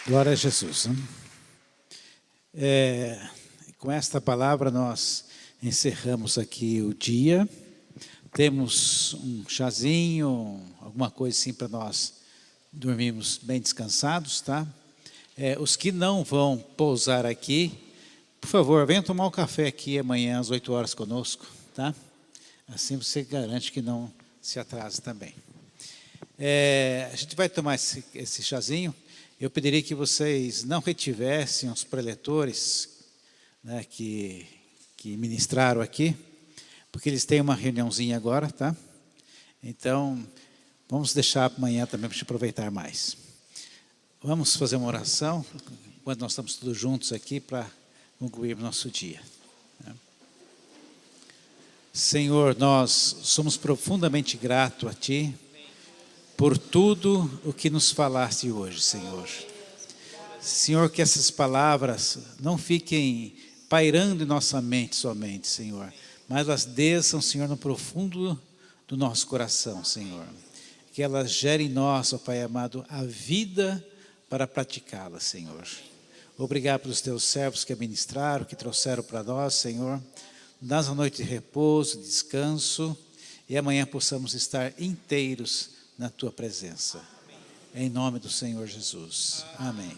Speaker 2: Glória a Jesus. Com esta palavra nós encerramos aqui o dia. Temos um chazinho, alguma coisa assim para nós dormirmos bem descansados, tá? Os que não vão pousar aqui, por favor, venham tomar um café aqui amanhã às 8 horas conosco, tá? Assim você garante que não se atrase também. A gente vai tomar esse chazinho. Eu pediria que vocês não retivessem os preletores, né, que ministraram aqui, porque eles têm uma reuniãozinha agora, tá? Então, vamos deixar para amanhã também para a gente aproveitar mais. Vamos fazer uma oração, enquanto nós estamos todos juntos aqui, para concluir o nosso dia. Senhor, nós somos profundamente gratos a Ti, por tudo o que nos falaste hoje, Senhor. Senhor, que essas palavras não fiquem pairando em nossa mente somente, Senhor, mas elas desçam, Senhor, no profundo do nosso coração, Senhor. Que elas gerem em nós, ó Pai amado, a vida para praticá-las, Senhor. Obrigado pelos Teus servos que ministraram, que trouxeram para nós, Senhor. Dá-nos uma noite de repouso, descanso, e amanhã possamos estar inteiros na Tua presença. Em nome do Senhor Jesus. Amém.